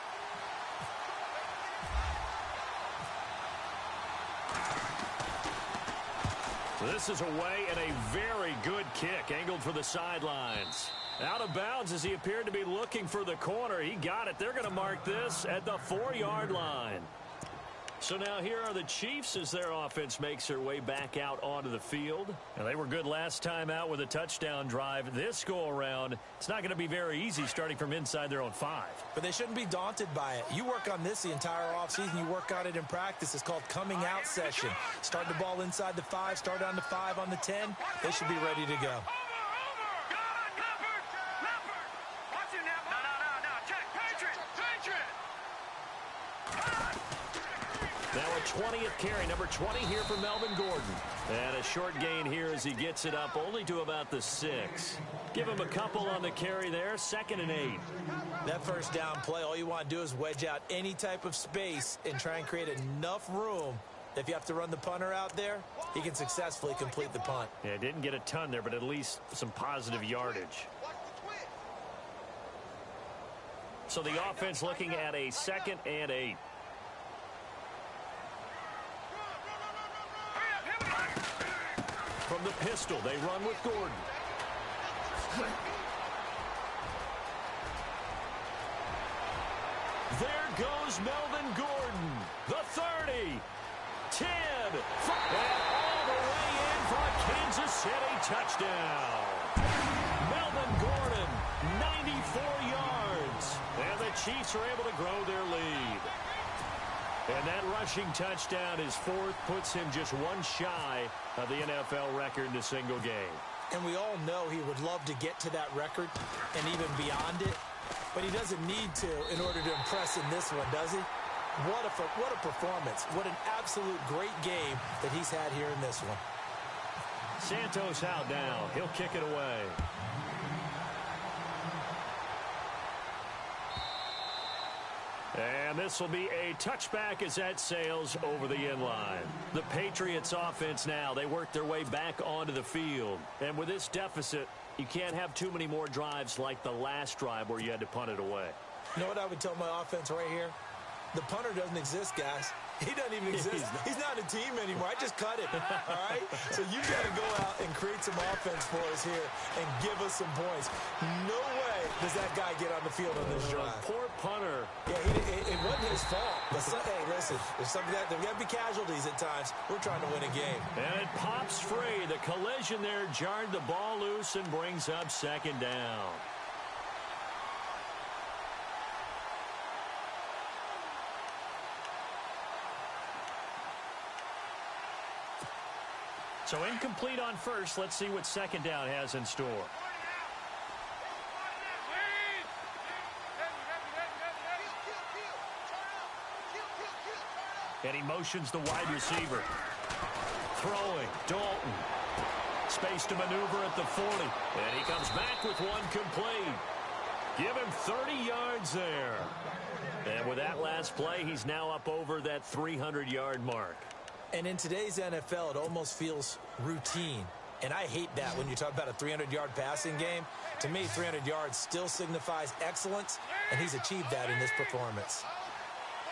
This is away and a very good kick angled for the sidelines. Out of bounds as he appeared to be looking for the corner. He got it. They're going to mark this at the 4-yard line. So now here are the Chiefs as their offense makes their way back out onto the field. And they were good last time out with a touchdown drive. This go-around, it's not going to be very easy starting from inside their own 5.
But they shouldn't be daunted by it. You work on this the entire offseason. You work on it in practice. It's called coming out session. Start the ball inside the 5, start on the 5, on the 10. They should be ready to go.
Now a 20th carry, number 20 here for Melvin Gordon. And a short gain here as he gets it up only to about the 6. Give him a couple on the carry there, 2nd and 8.
That first down play, all you want to do is wedge out any type of space and try and create enough room. If you have to run the punter out there, he can successfully complete the punt.
Yeah, didn't get a ton there, but at least some positive yardage. So the offense looking at a 2nd and 8. From the pistol, they run with Gordon. There goes Melvin Gordon. The 30. 10. And all the way in for a Kansas City touchdown. Melvin Gordon, 94 yards. And the Chiefs are able to grow their lead. And that rushing touchdown, his 4th, puts him just one shy of the NFL record in a single game.
And we all know he would love to get to that record and even beyond it. But he doesn't need to in order to impress in this one, does he? What a performance. What an absolute great game that he's had here in this one.
Santos out now. He'll kick it away. And this will be a touchback as that sails over the end line. The Patriots offense now, they work their way back onto the field. And with this deficit, you can't have too many more drives like the last drive where you had to punt it away.
You know what I would tell my offense right here? The punter doesn't exist, guys. He doesn't even exist. He's not a team anymore. I just cut him, all right? So you've got to go out and create some offense for us here and give us some points. No way does that guy get on the field on this drive.
Poor punter.
Yeah, it wasn't his fault. But hey, listen, there's got to be casualties at times. We're trying to win a game.
And it pops free. The collision there jarred the ball loose and brings up 2nd down. So incomplete on first. Let's see what 2nd down has in store. And he motions the wide receiver. Throwing, Dalton. Space to maneuver at the 40. And he comes back with one complete. Give him 30 yards there. And with that last play, he's now up over that 300-yard mark.
And in today's NFL, it almost feels routine. And I hate that when you talk about a 300-yard passing game. To me, 300 yards still signifies excellence, and he's achieved that in this performance.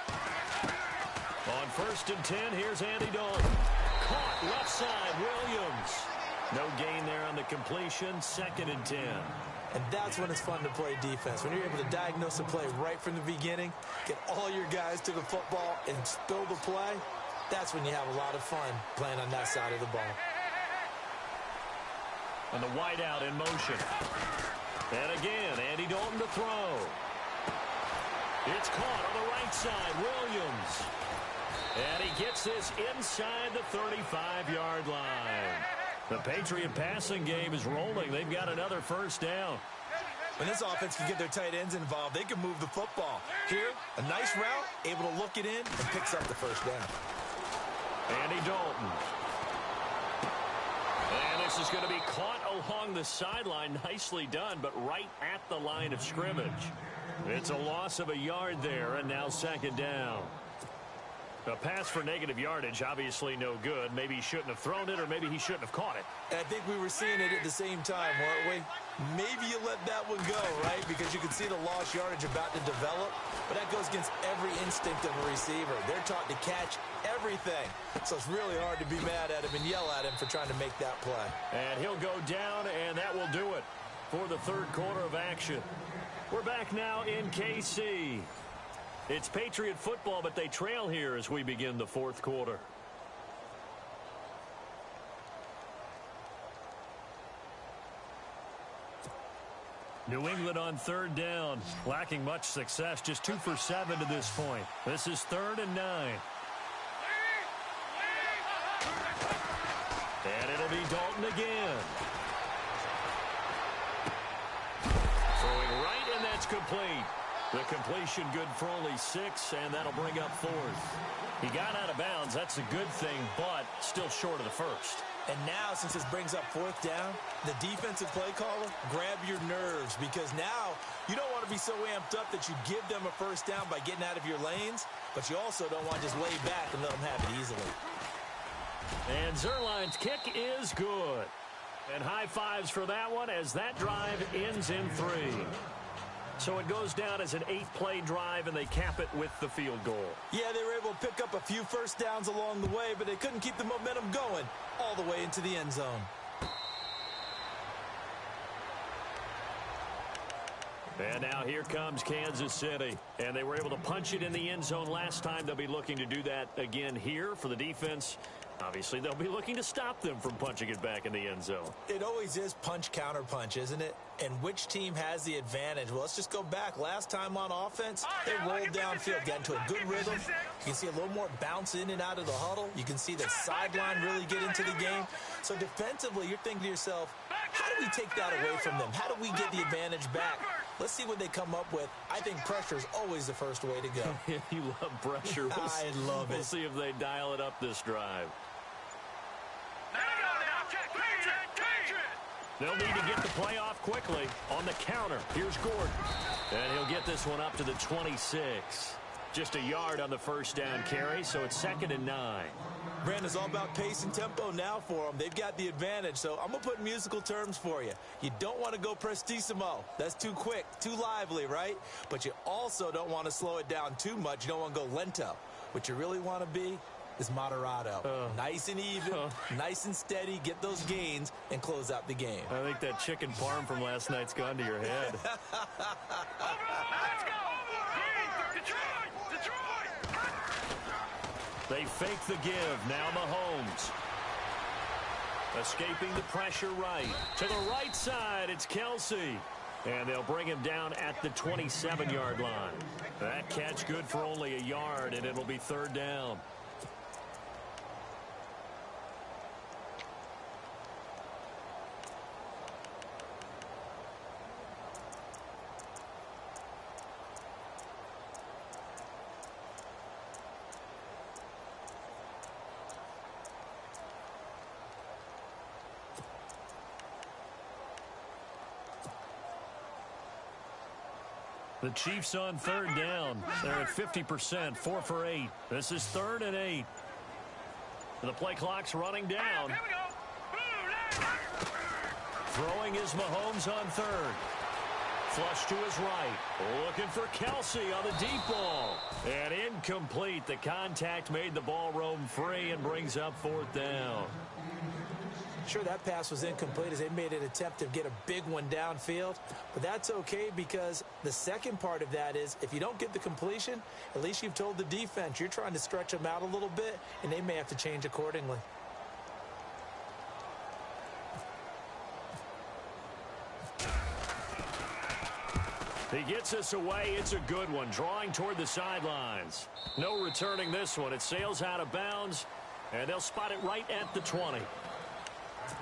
On 1st and 10, here's Andy Dalton. Caught left side, Williams. No gain there on the completion, 2nd and 10.
And that's when it's fun to play defense. When you're able to diagnose a play right from the beginning, get all your guys to the football and spill the play, that's when you have a lot of fun playing on that side of the ball.
And the wideout in motion. And again, Andy Dalton to throw. It's caught on the right side, Williams. And he gets this inside the 35-yard line. The Patriot passing game is rolling. They've got another 1st down.
When this offense can get their tight ends involved, they can move the football. Here, a nice route, able to look it in, and picks up the 1st down.
Andy Dalton. And this is going to be caught along the sideline. Nicely done, but right at the line of scrimmage. It's a loss of a yard there, and now 2nd down. A pass for negative yardage, obviously no good. Maybe he shouldn't have thrown it, or maybe he shouldn't have caught it.
And I think we were seeing it at the same time, weren't we? Maybe you let that one go, right? Because you can see the lost yardage about to develop. But that goes against every instinct of a receiver. They're taught to catch everything. So it's really hard to be mad at him and yell at him for trying to make that play.
And he'll go down, and that will do it for the third quarter of action. We're back now in KC. It's Patriot football, but they trail here as we begin the fourth quarter. New England on third down, lacking much success, just 2 for 7 to this point. This is 3rd and 9. And it'll be Dalton again. Throwing right, and that's complete. The completion good for only 6, and that'll bring up 4th. He got out of bounds. That's a good thing, but still short of the first.
And now, since this brings up 4th down, the defensive play caller, grab your nerves, because now you don't want to be so amped up that you give them a first down by getting out of your lanes, but you also don't want to just lay back and let them have it easily.
And Zerline's kick is good. And high fives for that one as that drive ends in 3. So it goes down as an 8-play drive, and they cap it with the field goal.
Yeah, they were able to pick up a few first downs along the way, but they couldn't keep the momentum going all the way into the end zone.
And now here comes Kansas City. And they were able to punch it in the end zone last time. They'll be looking to do that again here for the defense. Obviously, they'll be looking to stop them from punching it back in the end zone.
It always is punch, counter punch, isn't it? And which team has the advantage? Well, let's just go back. Last time on offense, they rolled downfield, got into a good rhythm. You can see a little more bounce in and out of the huddle. You can see the sideline really get into the game. So defensively, you're thinking to yourself, how do we take that away from them? How do we get the advantage back? Let's see what they come up with. I think pressure is always the first way to go.
You love pressure.
I love it.
We'll see if they dial it up this drive. They'll need to get the play off quickly on the counter. Here's Gordon. And he'll get this one up to the 26. Just a yard on the first down carry, so it's 2nd and 9.
Brandon, it's all about pace and tempo now for them. They've got the advantage, so I'm going to put musical terms for you. You don't want to go prestissimo. That's too quick, too lively, right? But you also don't want to slow it down too much. You don't want to go lento. What you really want to be is moderato. Nice and even, nice and steady, get those gains, and close out the game.
I think that chicken parm from last night's gone to your head.
Let's go! Detroit!
They fake the give. Now Mahomes. Escaping the pressure right. To the right side, it's Kelsey. And they'll bring him down at the 27-yard line. That catch good for only a yard, and it'll be 3rd down. The Chiefs on 3rd down. They're at 50%, 4 for 8. This is 3rd and 8. The play clock's running down. Throwing is Mahomes on 3rd. Flush to his right. Looking for Kelsey on the deep ball. And incomplete. The contact made the ball roam free and brings up 4th down.
Sure, that pass was incomplete as they made an attempt to get a big one downfield. But that's okay because the second part of that is if you don't get the completion, at least you've told the defense you're trying to stretch them out a little bit, and they may have to change accordingly.
He gets us away. It's a good one. Drawing toward the sidelines. No returning this one. It sails out of bounds, and they'll spot it right at the 20.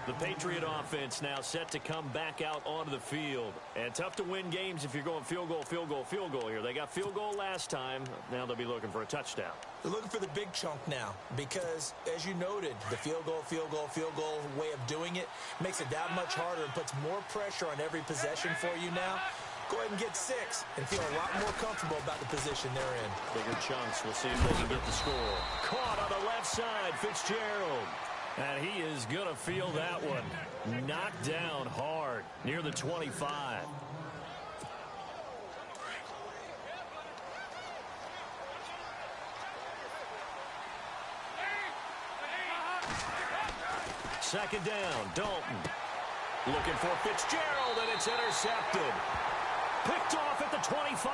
The Patriot offense now set to come back out onto the field. And tough to win games if you're going field goal, field goal, field goal here. They got field goal last time. Now they'll be looking for a touchdown.
They're looking for the big chunk now because, as you noted, the field goal way of doing it makes it that much harder and puts more pressure on every possession for you now. go ahead and get 6 and feel a lot more comfortable about the position they're in.
Bigger chunks. We'll see if they can get the score. Caught on the left side, Fitzgerald. And he is going to feel that one. Knocked down hard near the 25. Second down, Dalton. Looking for Fitzgerald, and it's intercepted. Picked off at the 25.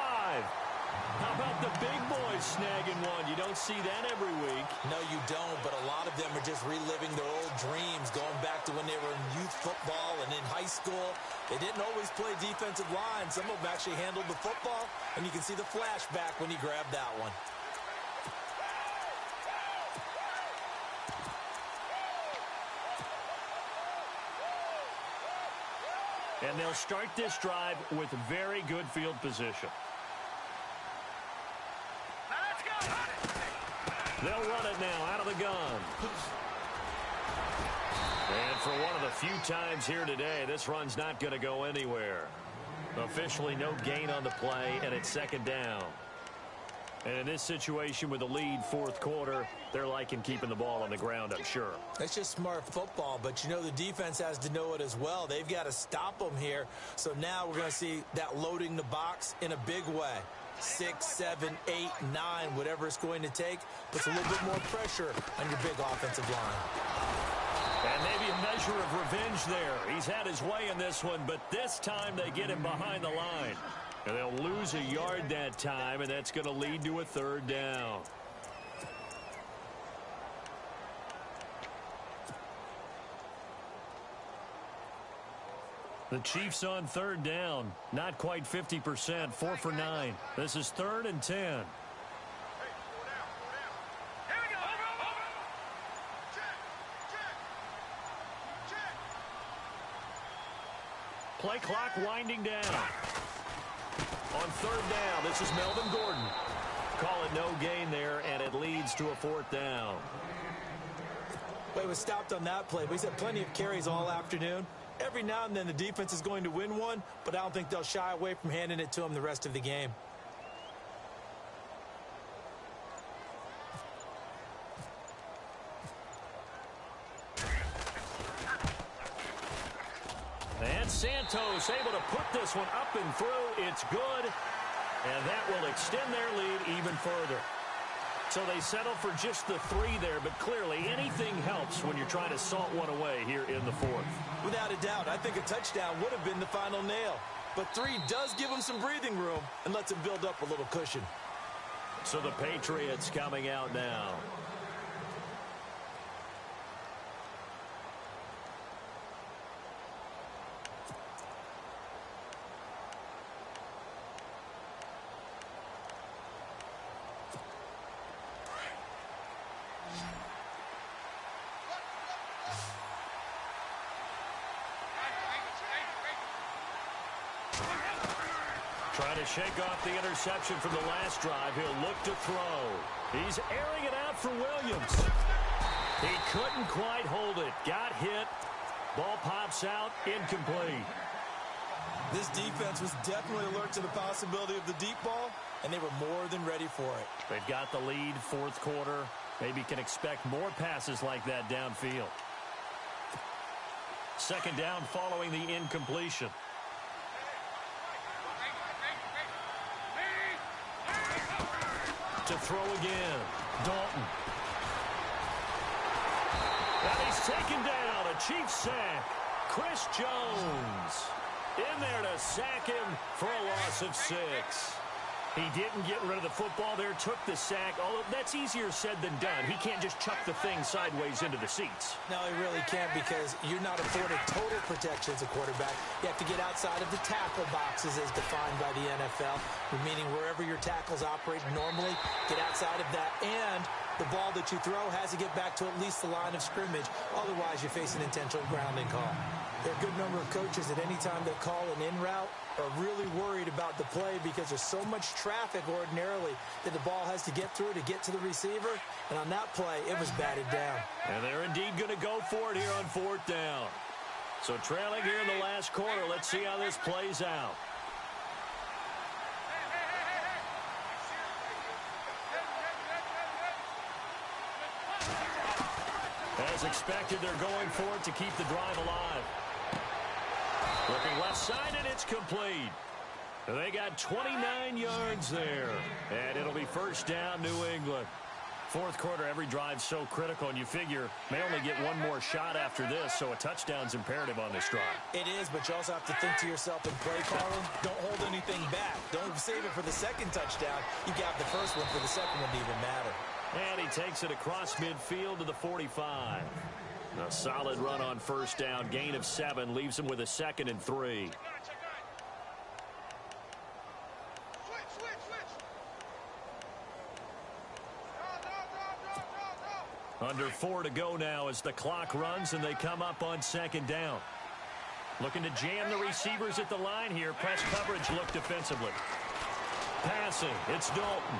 How about the big boys snagging one? You don't see that every week.
No, you don't, but a lot of them are just reliving their old dreams, going back to when they were in youth football and in high school. They didn't always play defensive line. Some of them actually handled the football, and you can see the flashback when he grabbed that one.
And they'll start this drive with very good field position. They'll run it now out of the gun. And for one of the few times here today, this run's not going to go anywhere. Officially no gain on the play, and it's second down. And in this situation with the lead fourth quarter, they're liking keeping the ball on the ground, I'm sure.
That's just smart football, but you know the defense has to know it as well. They've got to stop them here. So now we're going to see that loading the box in a big way. 6, 7, 8, 9, whatever it's going to take, puts a little bit more pressure on your big offensive line.
And maybe a measure of revenge there. He's had his way in this one, but this time they get him behind the line. And they'll lose a yard that time, and that's going to lead to a third down. The Chiefs on third down. Not quite 50%, 4 for 9. This is 3rd and 10. Play clock winding down. On third down, this is Melvin Gordon. Call it no gain there, and it leads to a 4th down.
Well, he was stopped on that play, but he's had plenty of carries all afternoon. Every now and then the defense is going to win one, but I don't think they'll shy away from handing it to him the rest of the game.
And Santos able to put this one up and through. It's good. And that will extend their lead even further. So they settle for just the 3 there, but clearly anything helps when you're trying to salt one away here in the 4th.
Without a doubt, I think a touchdown would have been the final nail. But 3 does give them some breathing room and lets them build up a little cushion.
So the Patriots coming out now. Trying to shake off the interception from the last drive. He'll look to throw. He's airing it out for Williams. He couldn't quite hold it. Got hit. Ball pops out. Incomplete.
This defense was definitely alert to the possibility of the deep ball, and they were more than ready for it.
They've got the lead, fourth quarter. Maybe can expect more passes like that downfield. Second down following the incompletion. To throw again. Dalton. And he's taken down. A Chiefs sack. Chris Jones in there to sack him for a loss of 6. He didn't get rid of the football there, took the sack. Although that's easier said than done. He can't just chuck the thing sideways into the seats.
No, he really can't, because you're not afforded total protection as a quarterback. You have to get outside of the tackle boxes as defined by the NFL, meaning wherever your tackles operate normally, get outside of that. And the ball that you throw has to get back to at least the line of scrimmage. Otherwise, you face an intentional grounding call. There are a good number of coaches at any time they call an in route are really worried about the play, because there's so much traffic ordinarily that the ball has to get through to get to the receiver. And on that play, it was batted down.
And they're indeed going to go for it here on 4th down. So trailing here in the last quarter, let's see how this plays out. As expected, they're going for it to keep the drive alive. Looking left side, and it's complete. They got 29 yards there. And it'll be first down, New England. Fourth quarter, every drive's so critical, and you figure may only get one more shot after this, so a touchdown's imperative on this drive.
It is, but you also have to think to yourself in play calling, don't hold anything back. Don't save it for the second touchdown. You got the first one for the second one to even matter.
And he takes it across midfield to the 45. A solid run on first down. Gain of 7 leaves him with a 2nd and 3. Under 4 to go now as the clock runs and they come up on 2nd down. Looking to jam the receivers at the line here. Press coverage look defensively. Passing. It's Dalton.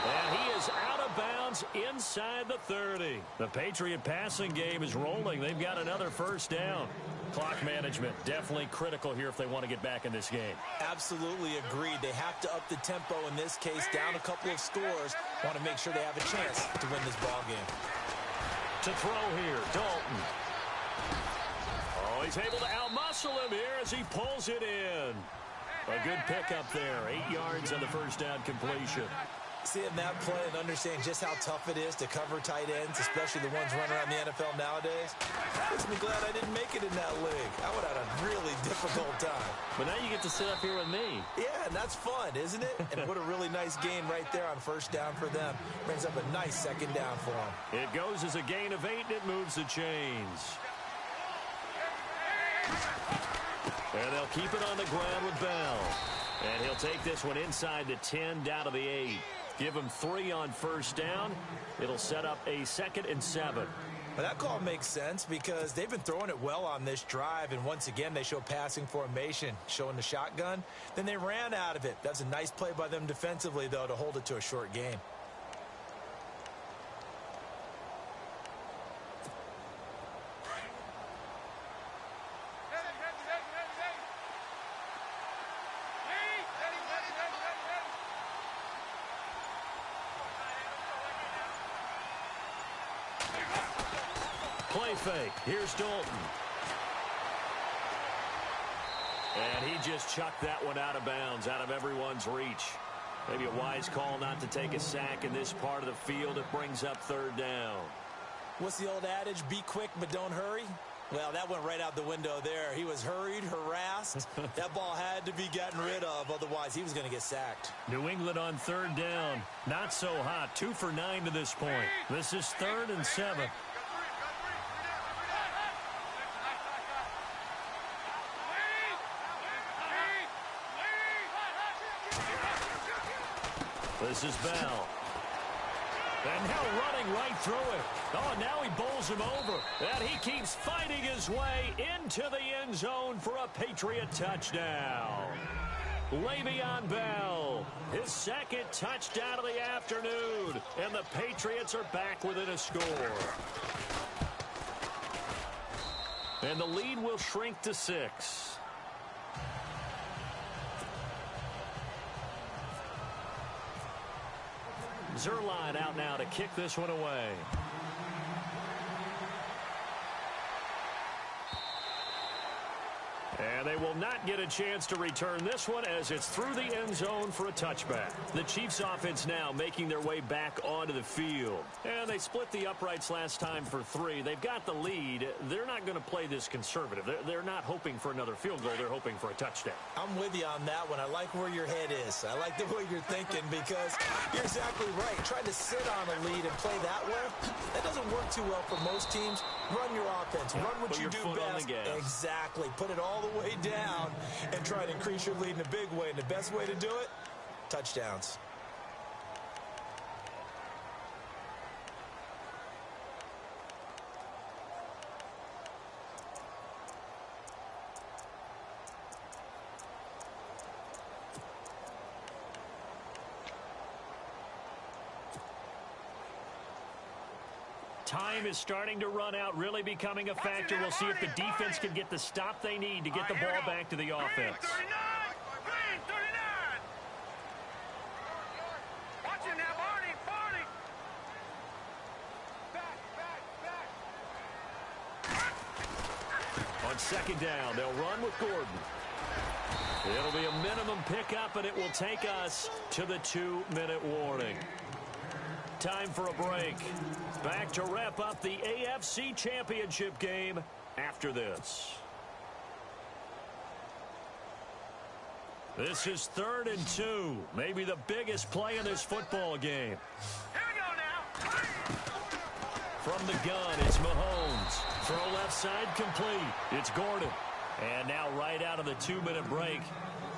And he is out of bounds inside the 30. The Patriot passing game is rolling. They've got another first down. Clock management definitely critical here if they want to get back in this game.
Absolutely agreed. They have to up the tempo in this case, down a couple of scores. Want to make sure they have a chance to win this ball game.
To throw here, Dalton. Oh, he's able to outmuscle him here as he pulls it in. A good pickup there. 8 yards on the first down completion.
Seeing that play and understand just how tough it is to cover tight ends, especially the ones running around the NFL nowadays, makes me glad I didn't make it in that league. I would have had a really difficult time.
But now you get to sit up here with me.
Yeah, and that's fun, isn't it? And what a really nice gain right there on first down for them. Brings up a nice second down for them.
It goes as a gain of 8, and it moves the chains. And they'll keep it on the ground with Bell. And he'll take this one inside the 10, down to the 8. Give him 3 on first down. It'll set up a 2nd and 7.
Well, that call makes sense because they've been throwing it well on this drive, and once again they show passing formation, showing the shotgun. Then they ran out of it. That's a nice play by them defensively, though, to hold it to a short game.
Play fake. Here's Dalton. And he just chucked that one out of bounds, out of everyone's reach. Maybe a wise call not to take a sack in this part of the field. It brings up 3rd down.
What's the old adage? Be quick, but don't hurry. Well, that went right out the window there. He was hurried, harassed. That ball had to be gotten rid of, otherwise he was going to get sacked.
New England on 3rd down. Not so hot. 2 for 9 to this point. This is 3rd and 7. This is Bell. And now running right through it. Oh, now he bowls him over. And he keeps fighting his way into the end zone for a Patriot touchdown. Le'Veon Bell, his 2nd touchdown of the afternoon. And the Patriots are back within a score. And the lead will shrink to 6. Zerline out now to kick this one away. And they will not get a chance to return this one as it's through the end zone for a touchback. The Chiefs offense now making their way back onto the field. And they split the uprights last time for 3. They've got the lead. They're not going to play this conservative. They're not hoping for another field goal. They're hoping for a touchdown.
I'm with you on that one. I like where your head is. I like the way you're thinking because you're exactly right. Trying to sit on a lead and play that way, that doesn't work too well for most teams. Run your offense. Run what you do best. Exactly. Put it all the way down and try to increase your lead in a big way. And the best way to do it, touchdowns.
Time is starting to run out, really becoming a factor. We'll see if the defense can get the stop they need to get the ball back to the offense.
Green 39. Watch him now, Barney. Back.
On second down, they'll run with Gordon. It'll be a minimum pickup, and it will take us to the 2-minute warning. Time for a break. Back to wrap up the AFC Championship game after this. This is 3rd and 2. Maybe the biggest play in this football game.
Here we go now.
From the gun, it's Mahomes. Throw left side complete. It's Gordon. And now right out of the 2-minute break,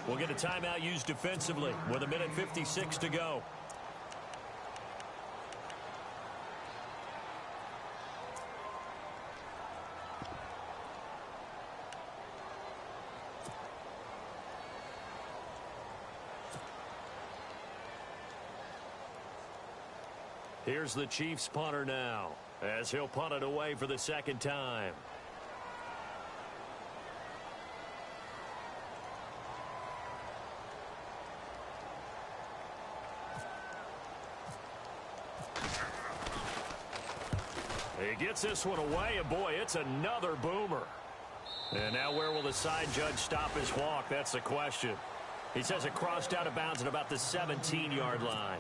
we'll get a timeout used defensively with 1:56 to go. Here's the Chiefs punter now, as he'll punt it away for the second time. He gets this one away, and boy, it's another boomer. And now where will the side judge stop his walk? That's the question. He says it crossed out of bounds at about the 17-yard line.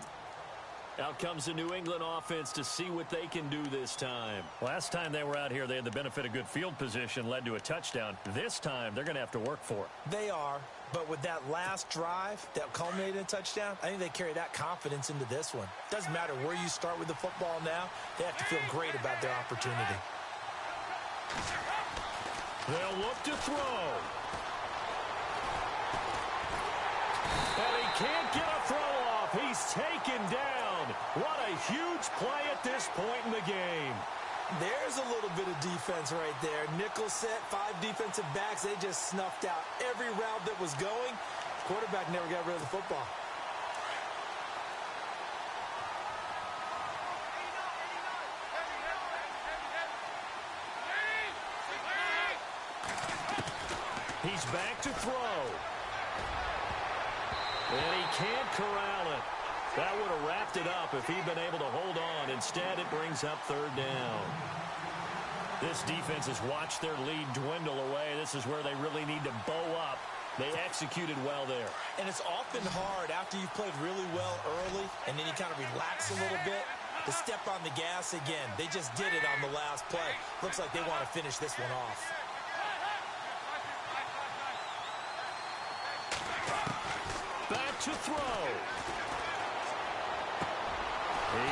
Out comes the New England offense to see what they can do this time. Last time they were out here, they had the benefit of good field position, led to a touchdown. This time, they're going to have to work for it.
They are, but with that last drive that culminated in a touchdown, I think they carry that confidence into this one. Doesn't matter where you start with the football now, they have to feel great about their opportunity.
They'll look to throw. And he can't get a throw off. He's taken down. What a huge play at this point in the game.
There's a little bit of defense right there. Nickel set, 5 defensive backs. They just snuffed out every route that was going. Quarterback never got rid of the football.
He's back to throw. And he can't corral it. That would have wrapped it up if he'd been able to hold on. Instead, it brings up 3rd down. This defense has watched their lead dwindle away. This is where they really need to bow up. They executed well there.
And it's often hard after you've played really well early and then you kind of relax a little bit to step on the gas again. They just did it on the last play. Looks like they want to finish this one off.
Back to throw.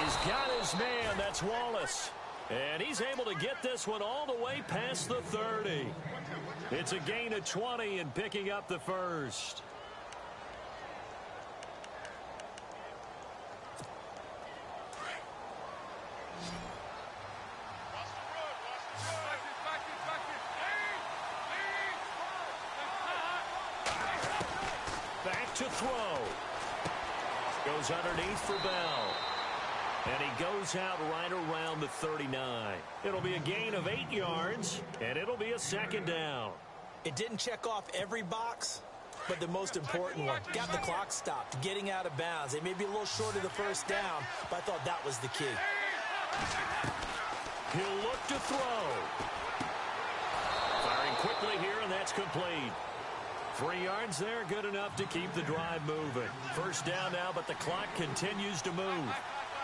He's got his man. That's Wallace. And he's able to get this one all the way past the 30. It's a gain of 20 and picking up the first. Back to throw. Goes underneath for Bell. And he goes out right around the 39. It'll be a gain of 8 yards, and it'll be a 2nd down.
It didn't check off every box, but the most important one. Got the clock stopped, getting out of bounds. They may be a little short of the 1st down, but I thought that was the key.
He'll look to throw. Firing quickly here, and that's complete. 3 yards there, good enough to keep the drive moving. 1st down now, but the clock continues to move.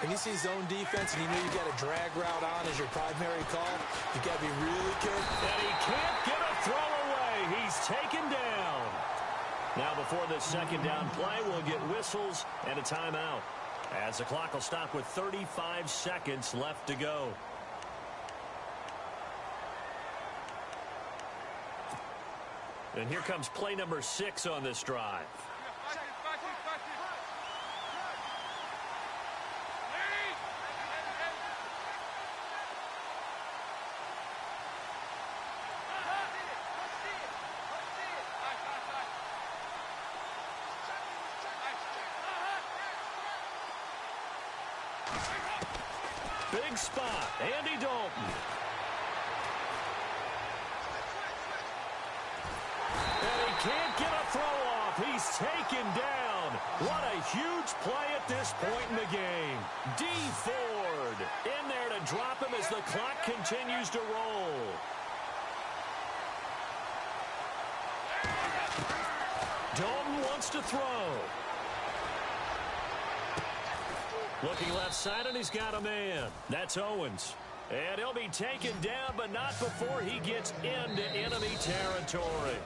When you see zone defense and you know you got a drag route on as your primary call, you got to be really careful.
And he can't get a throw away. He's taken down. Now before this 2nd down play, we'll get whistles and a timeout, as the clock will stop with 35 seconds left to go. And here comes play number 6 on this drive. Big spot, Andy Dalton. And he can't get a throw off. He's taken down. What a huge play at this point in the game. D. Ford in there to drop him as the clock continues to roll. wants to throw. Looking left side, and he's got a man. That's Owens. And he'll be taken down, but not before he gets into enemy territory.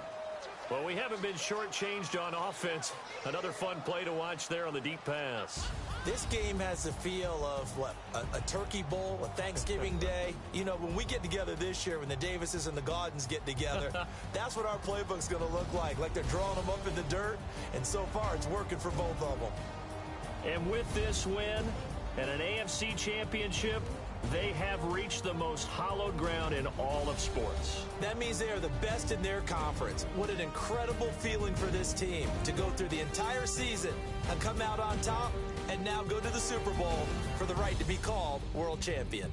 Well, we haven't been shortchanged on offense. Another fun play to watch there on the deep pass.
This game has the feel of, what, a turkey bowl, a Thanksgiving day. You know, when we get together this year, when the Davises and the Gaudens get together, that's what our playbook's going to look like they're drawing them up in the dirt, and so far it's working for both of them.
And with this win and an AFC championship, they have reached the most hallowed ground in all of sports.
That means they are the best in their conference. What an incredible feeling for this team to go through the entire season and come out on top and now go to the Super Bowl for the right to be called world champion.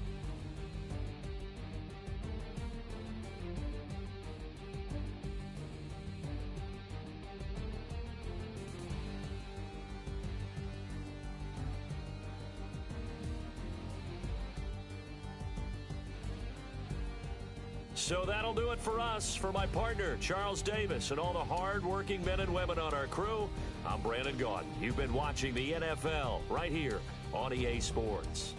So that'll do it for us. For my partner, Charles Davis, and all the hard-working men and women on our crew, I'm Brandon Gaudin. You've been watching the NFL right here on EA Sports.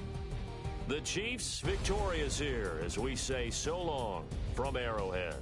The Chiefs victorious here as we say so long from Arrowhead.